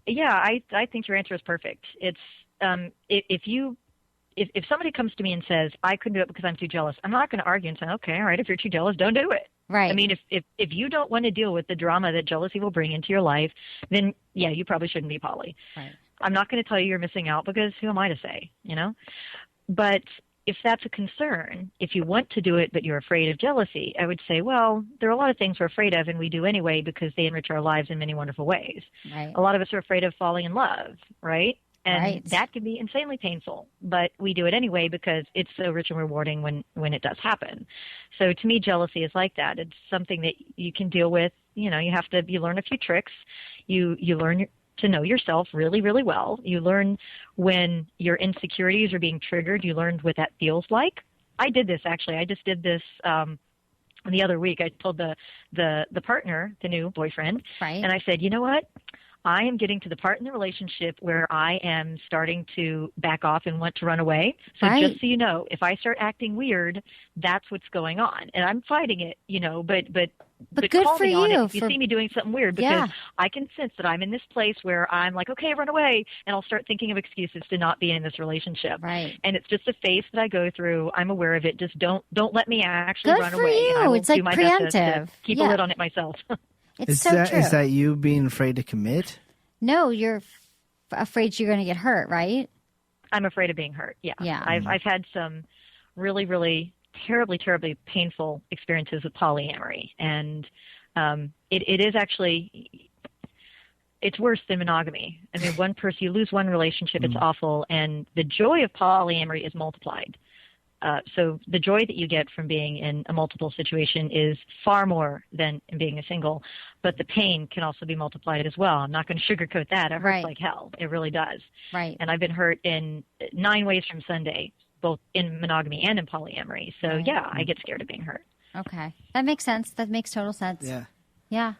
Yeah, I think your answer is perfect. It's if somebody comes to me and says, I couldn't do it because I'm too jealous, I'm not going to argue and say, okay, all right, if you're too jealous, don't do it. Right. I mean, if you don't want to deal with the drama that jealousy will bring into your life, then yeah, you probably shouldn't be poly. Right. I'm not going to tell you you're missing out because who am I to say, you know? But if that's a concern, if you want to do it but you're afraid of jealousy, I would say, well, there are a lot of things we're afraid of and we do anyway because they enrich our lives in many wonderful ways. Right. A lot of us are afraid of falling in love, right? And Right. that can be insanely painful, but we do it anyway because it's so rich and rewarding when it does happen. So to me, jealousy is like that. It's something that you can deal with. You know, you learn a few tricks. You learn to know yourself really, really well. You learn when your insecurities are being triggered. You learn what that feels like. I did this, actually. I just did this the other week. I told the partner, the new boyfriend, Right. and I said, you know what? I am getting to the part in the relationship where I am starting to back off and want to run away. So Right. just so you know, if I start acting weird, that's what's going on. And I'm fighting it, you know, but good call for me on you it if you for- see me doing something weird, because Yeah. I can sense that I'm in this place where I'm like, okay, run away, and I'll start thinking of excuses to not be in this relationship. Right. And it's just a phase that I go through. I'm aware of it. Just don't let me actually Good run for away. you. And I will It's like do my best to preemptive. keep Yeah. a lid on it myself. It's Is so that true. is that you being afraid to commit? No, you're afraid you're going to get hurt, right? I'm afraid of being hurt. Yeah. Yeah. I've had some really, really terribly painful experiences with polyamory, and it is actually, it's worse than monogamy. I mean, one person, you lose one relationship, it's awful, and the joy of polyamory is multiplied. So the joy that you get from being in a multiple situation is far more than in being a single, but the pain can also be multiplied as well. I'm not going to sugarcoat that. It hurts Right. like hell. It really does. Right. And I've been hurt in 9 ways from Sunday, both in monogamy and in polyamory. So Right. yeah, I get scared of being hurt. Okay. That makes sense. That makes total sense. Yeah. Yeah.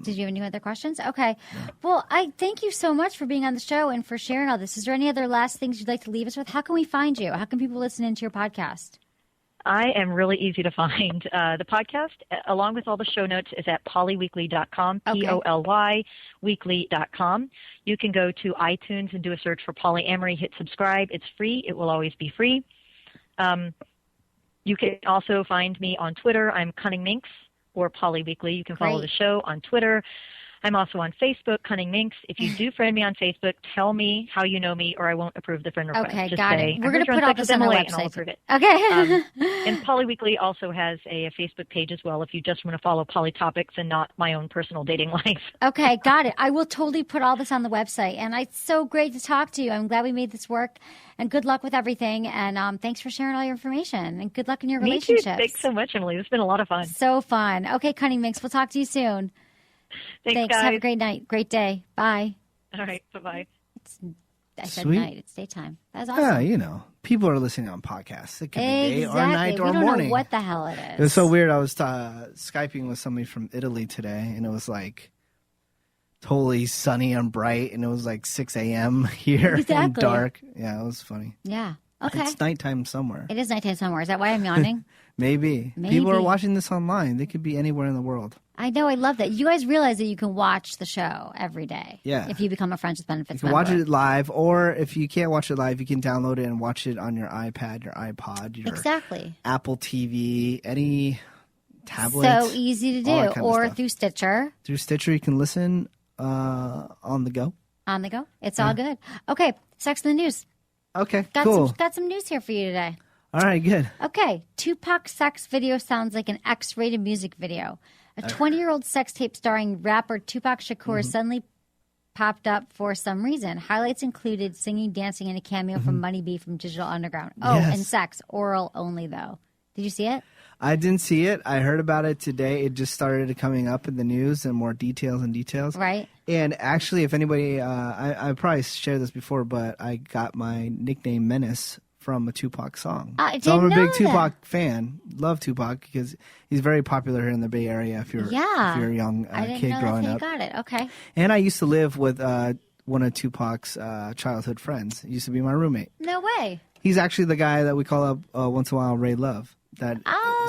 Did you have any other questions? Okay. Well, I thank you so much for being on the show and for sharing all this. Is there any other last things you'd like to leave us with? How can we find you? How can people listen into your podcast? I am really easy to find. The podcast, along with all the show notes, is at polyweekly.com, Okay. POLY weekly.com. You can go to iTunes and do a search for polyamory, hit subscribe. It's free. It will always be free. You can also find me on Twitter. I'm Cunning Minx, or Polyweekly. You can follow Great. the show on Twitter. I'm also on Facebook, Cunning Minx. If you do friend me on Facebook, tell me how you know me, or I won't approve the friend request. Okay, Just got say, it. We're "I going heard to you're put all Sex this with on our Emily," and I'll website. approve it. Okay. And Polyweekly also has a Facebook page as well if you just want to follow poly topics and not my own personal dating life. Okay, got it. I will totally put all this on the website. And it's so great to talk to you. I'm glad we made this work. And good luck with everything. And thanks for sharing all your information. And good luck in your Me too. relationships. Thanks so much, Emily. It's been a lot of fun. So fun. Okay, Cunning Minx, we'll talk to you soon. Thanks, guys. Have a great night. Great day. Bye. All right. Bye-bye. I said Sweet. night. It's daytime. That's awesome. Yeah, you know, people are listening on podcasts. It could be day or night we or don't morning. know what the hell it is. It was so weird. I was Skyping with somebody from Italy today, and it was like totally sunny and bright, and it was like 6 a.m. here and Exactly. dark. Yeah, it was funny. Yeah. Okay. It's nighttime somewhere. It is nighttime somewhere. Is that why I'm yawning? Maybe. Maybe. People are watching this online. They could be anywhere in the world. I know. I love that. You guys realize that you can watch the show every day. Yeah. If you become a Friends with Benefits You can watch member. it live, or if you can't watch it live, you can download it and watch it on your iPad, your iPod, your Exactly. Apple TV, any tablet. So easy to all that do. kind of Or stuff. through Stitcher. Through Stitcher, you can listen on the go. On the go. It's all good. Okay. Sex in the news. Okay, Got cool. some news here for you today. All right, good. Okay, Tupac sex video sounds like an X-rated music video. A 20-year-old sex tape starring rapper Tupac Shakur suddenly popped up for some reason. Highlights included singing, dancing, and a cameo from Money B from Digital Underground. Oh, Yes. and sex. Oral only, though. Did you see it? I didn't see it. I heard about it today. It just started coming up in the news and more details. Right. And actually, if anybody, I probably shared this before, but I got my nickname Menace from a Tupac song. I So I'm a didn't know big that. Tupac fan. Love Tupac because he's very popular here in the Bay Area if you're, Yeah. if you're a young I didn't kid know growing that's how you up. got it. Okay. And I used to live with one of Tupac's childhood friends. He used to be my roommate. No way. He's actually the guy that we call up once in a while Ray Love.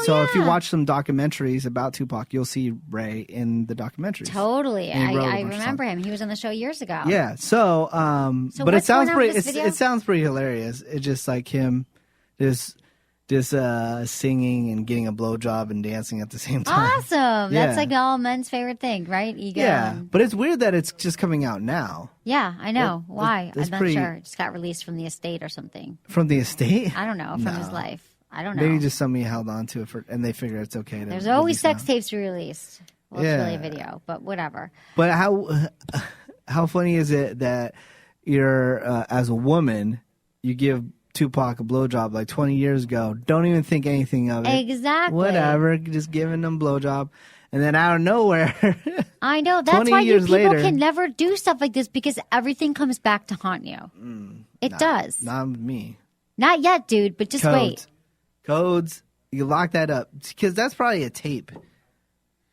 So if you yeah. watch some documentaries about Tupac, you'll see Ray in the documentaries. Totally. And he wrote a I bunch of remember him. He was on the show years ago. Yeah. So, So but it what's going sounds on pretty. with this video? It sounds pretty hilarious. It's just like him, just just singing and getting a blowjob and dancing at the same time. Awesome. Yeah. That's like all men's favorite thing, right? Ego. Yeah, and- but it's weird that it's just coming out now. Yeah, I know. Why? that's I'm not pretty- sure. It just got released from the estate or something. From the estate? I don't know. From his No. life. I don't know. Maybe just somebody held on to it and they figure it's okay to There's always release sex now. tapes released. Well, it's Yeah. really a video, but whatever. But how funny is it that you're as a woman, you give Tupac a blowjob like 20 years ago, don't even think anything of it. Exactly. Whatever, just giving them blowjob, and then out of nowhere, I know. That's 20 why you years people later- can never do stuff like this because everything comes back to haunt you. It does. not me. Not yet, dude, but just wait. Codes, you lock that up because that's probably a tape.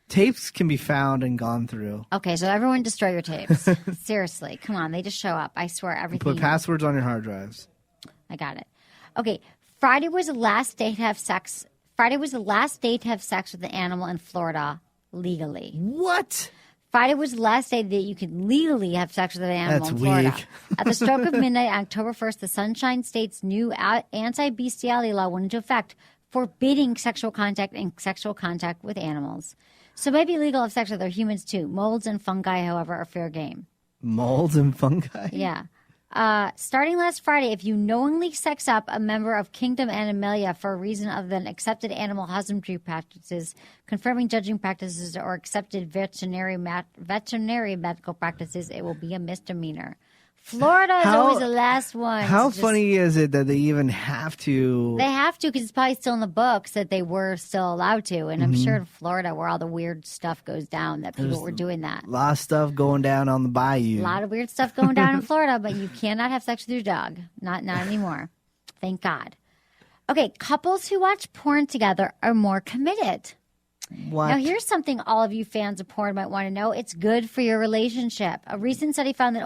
Tapes can be found and gone through. Okay, so everyone destroy your tapes. Seriously. Come on. They just show up. I swear everything. Put passwords on your hard drives. I got it. Okay. Friday was the last day to have sex. Friday was the last day to have sex with an animal in Florida legally. What? Friday was the last day that you could legally have sex with an animal That's in Florida. weak. At the stroke of midnight on October 1st, the Sunshine State's new anti-bestiality law went into effect, forbidding sexual contact and sexual contact with animals. So it might be legal to have sex with other humans too. Molds and fungi, however, are fair game. Molds and fungi? Yeah. Starting last Friday, if you knowingly sex up a member of Kingdom Animalia for a reason other than accepted animal husbandry practices, confirming judging practices, or accepted veterinary medical practices, it will be a misdemeanor. Florida is always the last one. How to funny is it that they even have to? They have to because it's probably still in the books that they were still allowed to. And I'm sure in Florida, where all the weird stuff goes down, that people were doing that. A lot of stuff going down on the bayou. A lot of weird stuff going down in Florida, but you cannot have sex with your dog. Not anymore. Thank God. Okay, couples who watch porn together are more committed. What? Now, here's something all of you fans of porn might want to know. It's good for your relationship. A recent study found that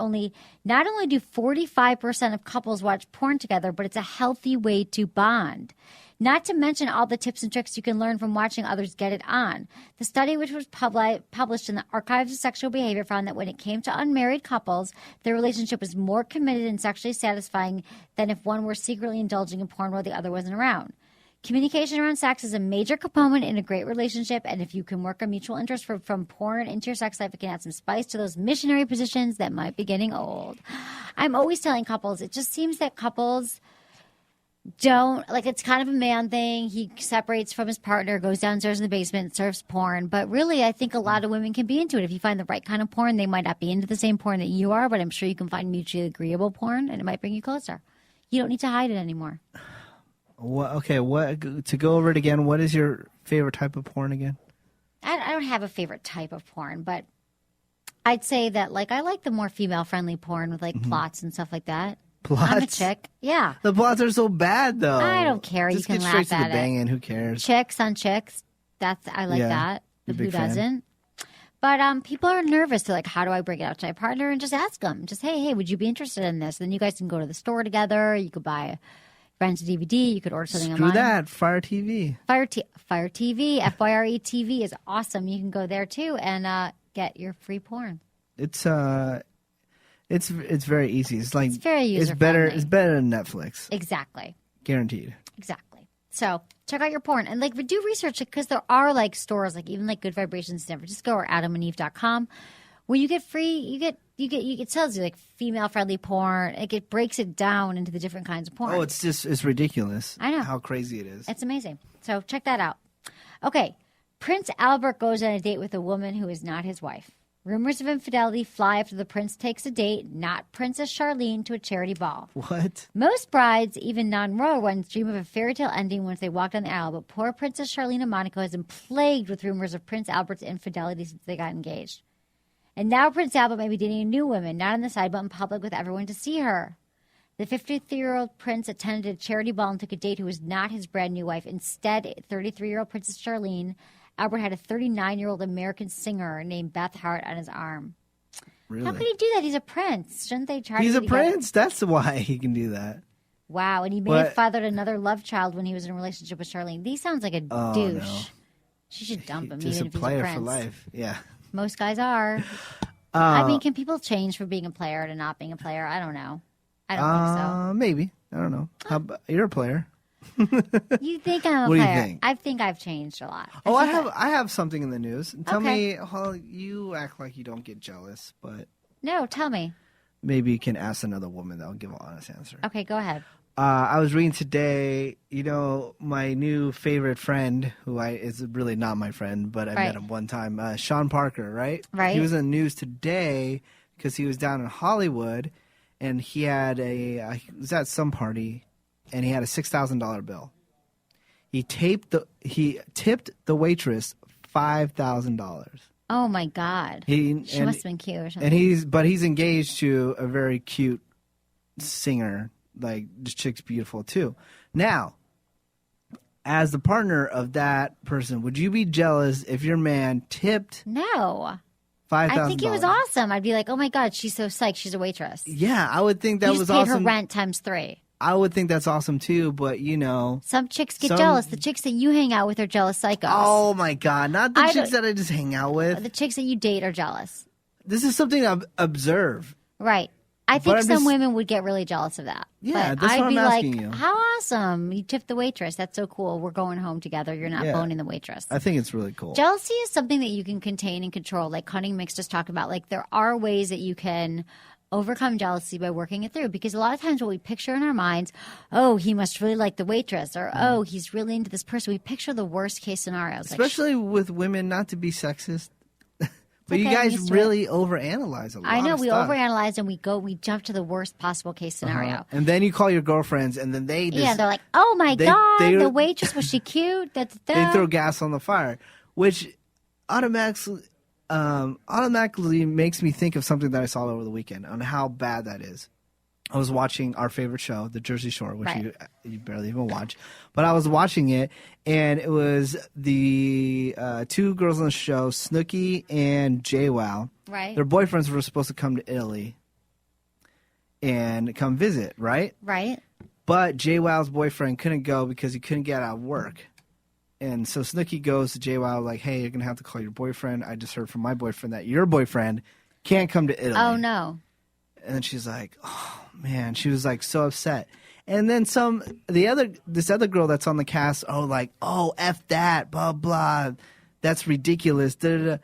not only do 45% of couples watch porn together, but it's a healthy way to bond. Not to mention all the tips and tricks you can learn from watching others get it on. The study, which was published in the Archives of Sexual Behavior, found that when it came to unmarried couples, their relationship was more committed and sexually satisfying than if one were secretly indulging in porn while the other wasn't around. Communication around sex is a major component in a great relationship, and if you can work a mutual interest from porn into your sex life, it can add some spice to those missionary positions that might be getting old. I'm always telling couples, it just seems that couples don't, like, it's kind of a man thing. He separates from his partner, goes downstairs in the basement, surfs porn. But really, I think a lot of women can be into it. If you find the right kind of porn, they might not be into the same porn that you are, but I'm sure you can find mutually agreeable porn, and it might bring you closer. You don't need to hide it anymore. What to go over it again? What is your favorite type of porn again? I don't have a favorite type of porn, but I'd say that, like, I like the more female-friendly porn with, like, plots and stuff like that. Plots? I'm a chick. Yeah. The plots are so bad, though. I don't care. Just You can get straight laugh to at the it. banging. Who cares? Chicks on chicks. I like Yeah, that. you're a Who big fan. doesn't? But people are nervous. They're like, how do I bring it out to my partner? And just ask them. Just, hey, would you be interested in this? Then you guys can go to the store together. You could rent a DVD. You could order something Screw online. that. Fire TV. Fire TV, FYRE TV is awesome. You can go there too and get your free porn. It's very easy. It's like It's very It's better. user-friendly. It's better than Netflix. Exactly. Guaranteed. Exactly. So check out your porn and, like, do research because there are, like, stores, like even like Good Vibrations in San Francisco or AdamandEve.com where you get free. It tells you, like, female friendly porn. It breaks it down into the different kinds of porn. Oh, it's ridiculous. I know. how crazy it is. It's amazing. So check that out. Okay. Prince Albert goes on a date with a woman who is not his wife. Rumors of infidelity fly after the prince takes a date, not Princess Charlene, to a charity ball. What? Most brides, even non-royal ones, dream of a fairy tale ending once they walk down the aisle, but poor Princess Charlene of Monaco has been plagued with rumors of Prince Albert's infidelity since they got engaged. And now Prince Albert may be dating a new woman, not on the side, but in public with everyone to see her. The 53-year-old prince attended a charity ball and took a date who was not his brand new wife. Instead, 33-year-old Princess Charlene, Albert had a 39-year-old American singer named Beth Hart on his arm. Really? How could he do that? He's a prince. Shouldn't they try He's to a get together? prince. That's why he can do that. Wow, and he may have But- fathered another love child when he was in a relationship with Charlene. He sounds like a douche. No. She should dump him, Just even a if he's a player prince. for life. Yeah. Most guys are. I mean, can people change from being a player to not being a player? I don't know. I don't think so. Maybe. I don't know. You're a player. You think I'm a What do you player? think? I think I've changed a lot. Oh, I think have something in the news. Tell Okay. me, well, you act like you don't get jealous, but No, tell me. maybe you can ask another woman that will give an honest answer. Okay, go ahead. I was reading today, my new favorite friend, is really not my friend, but I Right. met him one time, Sean Parker, right? Right. He was in the news today because he was down in Hollywood, and he he was at some party, and he had a $6,000 bill. He tipped the waitress $5,000. Oh my God. She must have been cute or something. And he's engaged to a very cute singer. Like, this chick's beautiful too. Now, as the partner of that person, would you be jealous if your man tipped No. $5,000? I think it was awesome. I'd be like, oh my God, she's so psyched. She's a waitress. Yeah, I would think that You was just paid awesome. her rent times 3. I would think that's awesome too, but Some chicks get Some- jealous. The chicks that you hang out with are jealous psychos. oh my God, not the I chicks don't- that I just hang out with. The chicks that you date are jealous. This is something I observe. Right. I But think I'm some just- women would get really jealous of that. Yeah, but that's I'd what I'm be asking like, you. how awesome. You tipped the waitress. That's so cool. We're going home together. You're not Yeah. boning the waitress. I think it's really cool. Jealousy is something that you can contain and control. Like Cunning Minx just talked about. Like there are ways that you can overcome jealousy by working it through. Because a lot of times what we picture in our minds, oh, he must really like the waitress, or oh, he's really into this person. We picture the worst case scenarios. Like, Especially with women, not to be sexist. But you okay, guys used to really overanalyze a lot I know of we stuff. overanalyze and we jump to the worst possible case scenario. And then you call your girlfriends, and then they just, Yeah, they're like, oh my they- God, they- the waitress, was she cute? Da, da, da. they throw gas on the fire, which automatically makes me think of something that I saw over the weekend on how bad that is. I was watching our favorite show, The Jersey Shore, which Right. you barely even watch, but I was watching it, and it was the two girls on the show, Snooki and JWoww. Right. Their boyfriends were supposed to come to Italy and come visit, right? Right. But JWoww's boyfriend couldn't go because he couldn't get out of work. And so Snooki goes to JWoww like, hey, you're going to have to call your boyfriend. I just heard from my boyfriend that your boyfriend can't come to Italy. Oh, no. And then she's like, oh, man. She was like so upset. And then this other girl that's on the cast, F that, blah, blah. That's ridiculous. Da, da, da.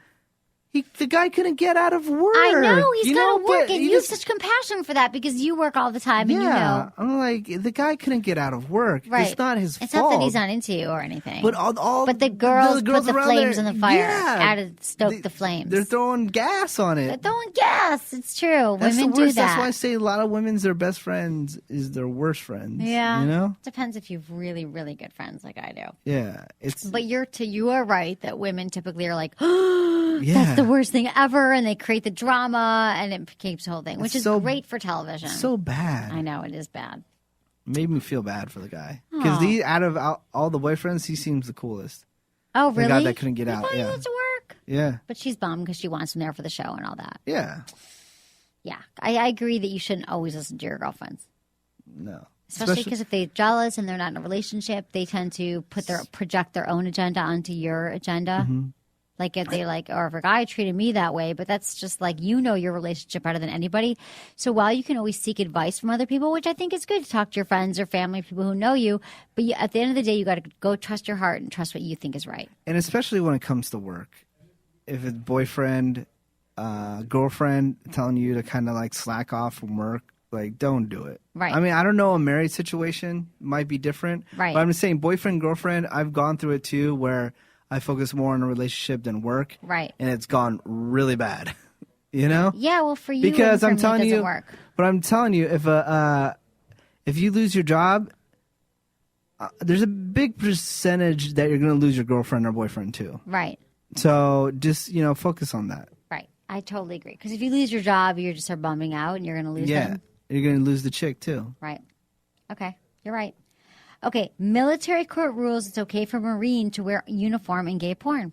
The guy couldn't get out of work. I know. He's got to work. but And he you have just- such compassion for that because you work all the time and you know. I'm like, the guy couldn't get out of work. Right. It's not his It's fault. not that he's not into you or anything. But But the girls put the around flames there- in the fire, yeah, stoke the flames. They're throwing gas on it. They're throwing gas. It's true. That's Women the worst. do that. That's why I say a lot of women's their best friends is their worst friends. Yeah. You know? Depends if you've really, really good friends like I do. Yeah. It's But you are right that women typically are like, yeah. that's the worst thing ever, and they create the drama, and it keeps the whole thing, which is so- great for television. so bad. I know it is bad. Made me feel bad for the guy. Because out of all the boyfriends, he seems the coolest. Oh, The really? guy that couldn't get I out, thought he yeah. went to work. Yeah. But she's bummed because she wants him there for the show and all that. Yeah. Yeah, I agree that you shouldn't always listen to your girlfriends, No. especially because if they're jealous and they're not in a relationship, they tend to project their own agenda onto your agenda. Mm-hmm. Like if they or if a guy treated me that way, but that's just like your relationship better than anybody. So while you can always seek advice from other people, which I think is good to talk to your friends or family, people who know you, but at the end of the day, you got to go trust your heart and trust what you think is right. And especially when it comes to work. If it's boyfriend, girlfriend telling you to kind of like slack off from work, like don't do it. Right. I mean, I don't know, a married situation might be different. Right. But I'm just saying boyfriend, girlfriend, I've gone through it too where I focus more on a relationship than work. Right. And it's gone really bad. You know? Yeah, well, for you, Because and for I'm me, telling it doesn't you, work. but I'm telling you, if you lose your job, there's a big percentage that you're going to lose your girlfriend or boyfriend too. Right. So just focus on that. Right. I totally agree. Because if you lose your job, you just are bumming out and you're going to lose Yeah, them. you're going to lose the chick too. Right. Okay. You're right. Okay. Military court rules it's okay for Marine to wear uniform in gay porn.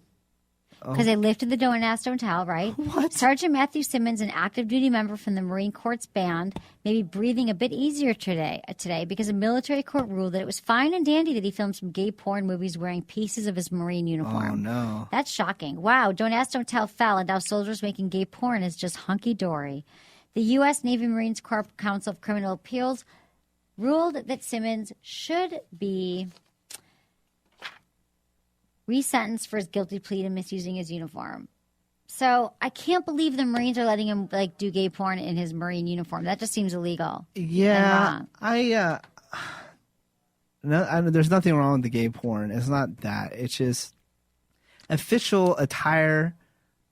Because they lifted the don't ask, don't tell, right? What? Sergeant Matthew Simmons, an active duty member from the Marine Corps band, may be breathing a bit easier today because a military court ruled that it was fine and dandy that he filmed some gay porn movies wearing pieces of his Marine uniform. Oh no. That's shocking. Wow, don't ask, don't tell fell, and now soldiers making gay porn is just hunky-dory. The U.S. Navy Marines Corps Council of Criminal Appeals ruled that Simmons should be resentenced for his guilty plea to misusing his uniform. So I can't believe the Marines are letting him like do gay porn in his Marine uniform. That just seems illegal. Yeah, there's nothing wrong with the gay porn. It's not that. It's just official attire.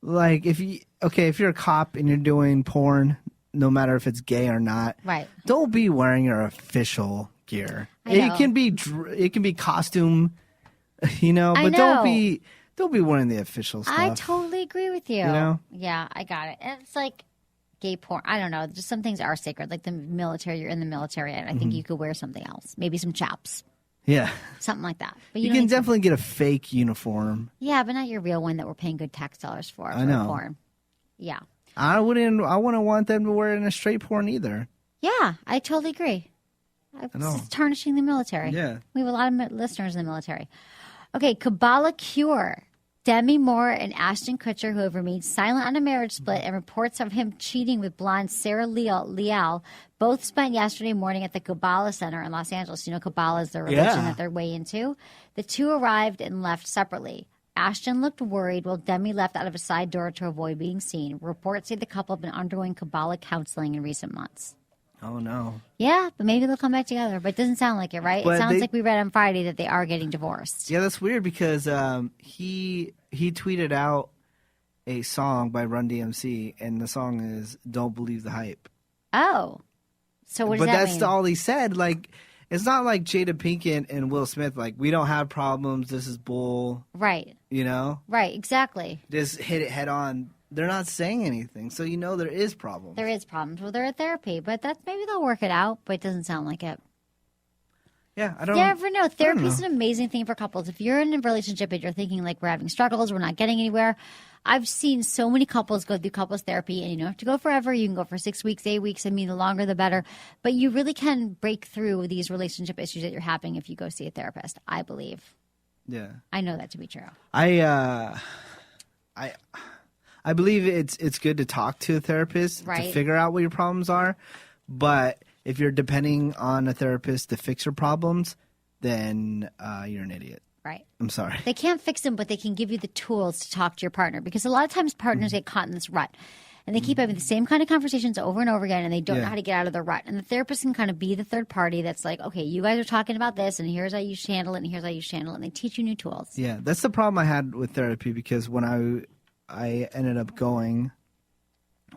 Like if you're a cop and you're doing porn, no matter if it's gay or not, right? Don't be wearing your official gear. I know. It can be costume, but don't be wearing the official stuff. I totally agree with you. You know? Yeah, I got it. It's like gay porn. I don't know. Just some things are sacred. Like the military, you're in the military, and I think you could wear something else. Maybe some chaps. Yeah. Something like that. But you can definitely get a fake uniform. Yeah, but not your real one that we're paying good tax dollars for. I know. Porn. Yeah. I wouldn't want them to wear it in a straight porn either. Yeah, I totally agree. It's tarnishing the military. Yeah. We have a lot of listeners in the military. Okay, Kabbalah Cure. Demi Moore and Ashton Kutcher, who have remained silent on a marriage split, and reports of him cheating with blonde Sarah Leal, both spent yesterday morning at the Kabbalah Center in Los Angeles. You know, Kabbalah is the religion that they're way into. The two arrived and left separately. Ashton looked worried while Demi left out of a side door to avoid being seen. Reports say the couple have been undergoing Kabbalah counseling in recent months. Oh, no. Yeah, but maybe they'll come back together. But it doesn't sound like it, right? It sounds like we read on Friday that they are getting divorced. Yeah, that's weird because he tweeted out a song by Run DMC, and the song is "Don't Believe the Hype." Oh, so what does that mean? But that's all he said. Like, it's not like Jada Pinkett and Will Smith. Like, we don't have problems. This is bull. Right. You know. Right. Exactly. Just hit it head on. They're not saying anything, so there is problems. There is problems. Well, they're at therapy, but maybe they'll work it out. But it doesn't sound like it. Yeah, I don't. You never know. Therapy is an amazing thing for couples. If you're in a relationship and you're thinking like we're having struggles, we're not getting anywhere. I've seen so many couples go through couples therapy, and you don't have to go forever. You can go for 6 weeks, 8 weeks. I mean, the longer the better. But you really can break through these relationship issues that you're having if you go see a therapist. I believe. Yeah, I know that to be true. I believe it's good to talk to a therapist to figure out what your problems are, but if you're depending on a therapist to fix your problems, then you're an idiot. Right. I'm sorry. They can't fix them, but they can give you the tools to talk to your partner, because a lot of times partners get caught in this rut, and they keep having the same kind of conversations over and over again, and they don't know how to get out of the rut. And the therapist can kind of be the third party that's like, okay, you guys are talking about this, and here's how you should handle it, and here's how you should handle it, and they teach you new tools. Yeah, that's the problem I had with therapy, because when I ended up going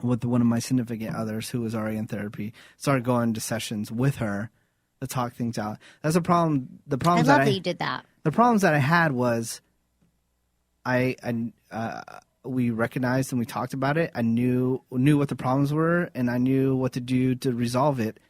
with one of my significant others who was already in therapy, started going to sessions with her to talk things out. That's a problem. The problem I love that you did that. The problems that I had was we recognized and we talked about it. I knew what the problems were, and I knew what to do to resolve it.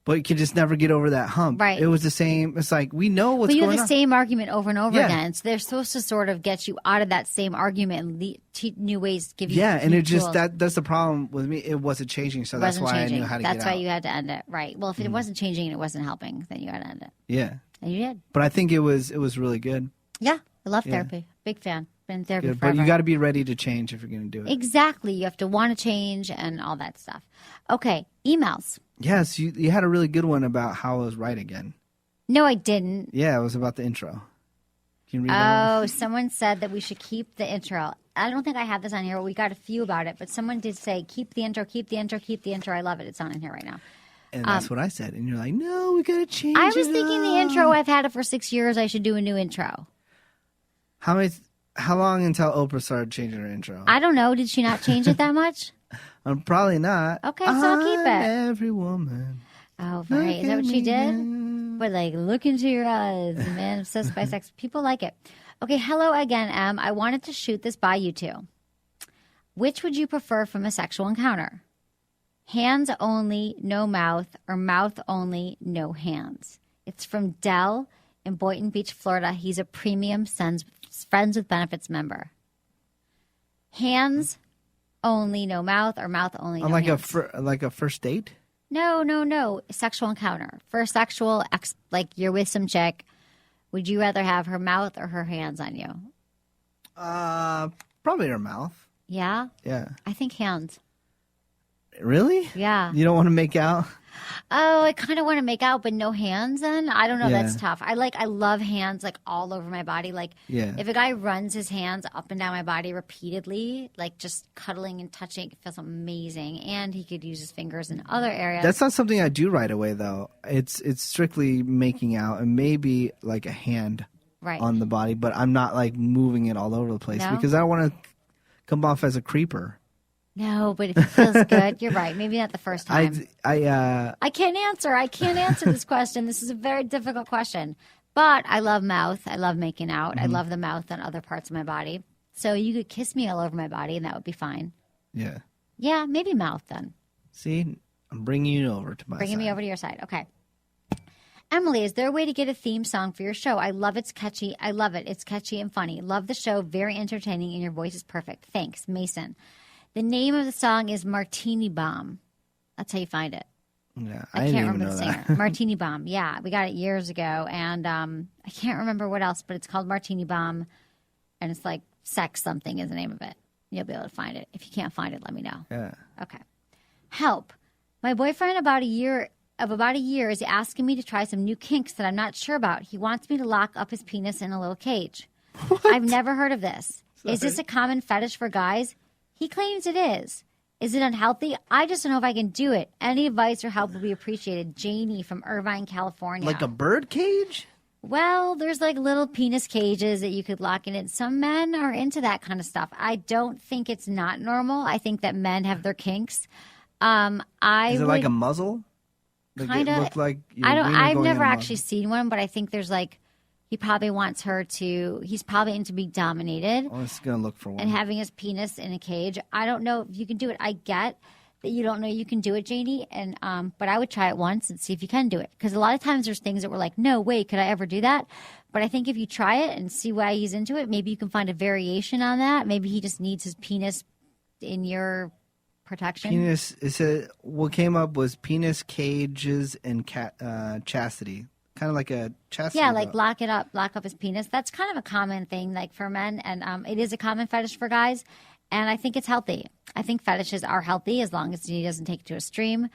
But you can just never get over that hump. Right. It was the same. It's like, we know what's going on. But you have the same argument over and over again. So they're supposed to sort of get you out of that same argument and new ways to give you and new it just, tools. that's the problem with me. It wasn't changing, so that's why I knew how to get out. That's why you had to end it. Right. Well, if it wasn't changing and it wasn't helping, then you had to end it. Yeah. And you did. But I think it was really good. Yeah. I love therapy. Big fan. Been in therapy forever. But you got to be ready to change if you're going to do it. Exactly. You have to want to change and all that stuff. Okay. Emails. Yes, you had a really good one about how I was right again. No, I didn't. Yeah, it was about the intro. Can you read that? Oh, someone said that we should keep the intro. I don't think I have this on here. We got a few about it, but someone did say, keep the intro, keep the intro, keep the intro. I love it. It's not in here right now. And that's what I said. And you're like, no, we got to change I was thinking the intro, I've had it for 6 years. I should do a new intro. How long until Oprah started changing her intro? I don't know. Did she not change it that much? Probably not. Okay, so I'll keep it. Every woman. Oh, right. Is that what she did? But like, look into your eyes, man, obsessed by sex. People like it. Okay, hello again, Em. I wanted to shoot this by you two. Which would you prefer from a sexual encounter? Hands only, no mouth, or mouth only, no hands? It's from Dell in Boynton Beach, Florida. He's a premium Friends with Benefits member. Hands only, no mouth, or mouth only, no hands. Like a first date? No. Sexual encounter. For a sexual, like you're with some chick, would you rather have her mouth or her hands on you? Probably her mouth. Yeah? Yeah. I think hands. Really? Yeah. You don't want to make out? Oh, I kind of want to make out, but no hands then? I don't know. Yeah. That's tough. I love hands like all over my body. Like if a guy runs his hands up and down my body repeatedly, like just cuddling and touching, it feels amazing. And he could use his fingers in other areas. That's not something I do right away, though. It's strictly making out and maybe like a hand on the body, but I'm not like moving it all over the place because I don't want to come off as a creeper. No, but if it feels good, you're right. Maybe not the first time. I can't answer. I can't answer this question. This is a very difficult question. But I love mouth. I love making out. I love the mouth on other parts of my body. So you could kiss me all over my body, and that would be fine. Yeah. Yeah, maybe mouth then. See, I'm bringing you over to my Bringing side. me over to your side. Okay. Emily, is there a way to get a theme song for your show? I love it's catchy. I love it. It's catchy and funny. Love the show. Very entertaining, and your voice is perfect. Thanks, Mason. The name of the song is Martini Bomb. That's how you find it. Yeah, I didn't can't even remember know the that. singer. Martini Bomb. Yeah, we got it years ago. And I can't remember what else, but it's called Martini Bomb. And it's like Sex Something is the name of it. You'll be able to find it. If you can't find it, let me know. Yeah. Okay. Help. My boyfriend about a year is asking me to try some new kinks that I'm not sure about. He wants me to lock up his penis in a little cage. I've never heard of this. Is this a common fetish for guys? He claims it is. Is it unhealthy? I just don't know if I can do it. Any advice or help would be appreciated. Janie from Irvine, California. Like a bird cage? Well, there's like little penis cages that you could lock in it. Some men are into that kind of stuff. I don't think it's not normal. I think that men have their kinks. Is it like a muzzle? Like Kind of. It looked like your I don't. wiener I've going never in a actually muzzle. seen one, but I think there's like he probably wants her to. He's probably into being dominated I was going to look for one. and having his penis in a cage. I don't know if you can do it. I get that you don't know you can do it, Janie, and but I would try it once and see if you can do it. Because a lot of times there's things that we're like, no way, could I ever do that? But I think if you try it and see why he's into it, maybe you can find a variation on that. Maybe he just needs his penis in your protection. Penis. It said what came up was penis cages and chastity. Kind of like a chastity. Yeah, like belt. lock up his penis. That's kind of a common thing, like for men, and it is a common fetish for guys. And I think it's healthy. I think fetishes are healthy as long as he doesn't take it to a extreme.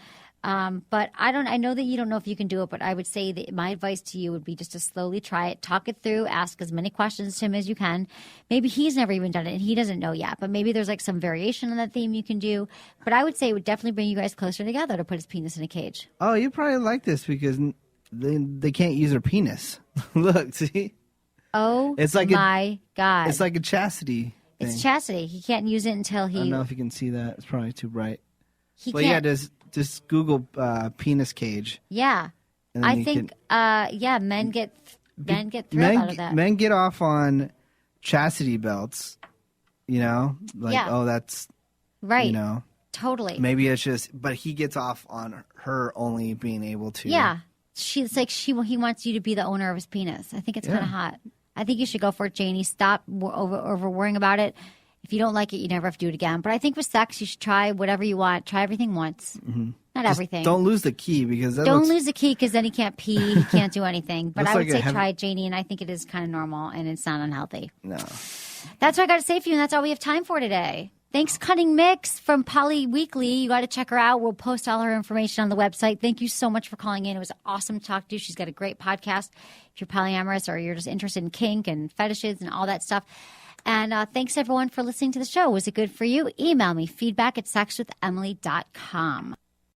But I know that you don't know if you can do it, but I would say that my advice to you would be just to slowly try it, talk it through, ask as many questions to him as you can. Maybe he's never even done it and he doesn't know yet, but maybe there's like some variation on that theme you can do. But I would say it would definitely bring you guys closer together to put his penis in a cage. Oh, you probably like this because they can't use their penis. Look, see? Oh, It's like my God. It's like a chastity thing. It's chastity. He can't use it until I don't know if you can see that. It's probably too bright. he But can't. yeah, just Google penis cage. Yeah. And then I you think, men get thrilled men, out of that. Men get off on chastity belts, you know? Like, Yeah. oh, that's, Right. you know, Totally. maybe it's just, but he gets off on her only being able to. Yeah. He wants you to be the owner of his penis. I think it's kind of hot. I think you should go for it, Janie. Stop over worrying about it. If you don't like it, you never have to do it again. But I think with sex, you should try whatever you want. Try everything once. Mm-hmm. Not Just everything. Don't lose the key because that Don't looks, lose the key because then he can't pee. He can't do anything. But Looks I would like a say heavy- try it, Janie, and I think it is kind of normal and it's not unhealthy. No. That's what I got to say for you, and that's all we have time for today. Thanks, Cunning Minx from Poly Weekly. You got to check her out. We'll post all her information on the website. Thank you so much for calling in. It was awesome to talk to you. She's got a great podcast if you're polyamorous or you're just interested in kink and fetishes and all that stuff. And thanks, everyone, for listening to the show. Was it good for you? Email me, feedback@sexwithemily.com.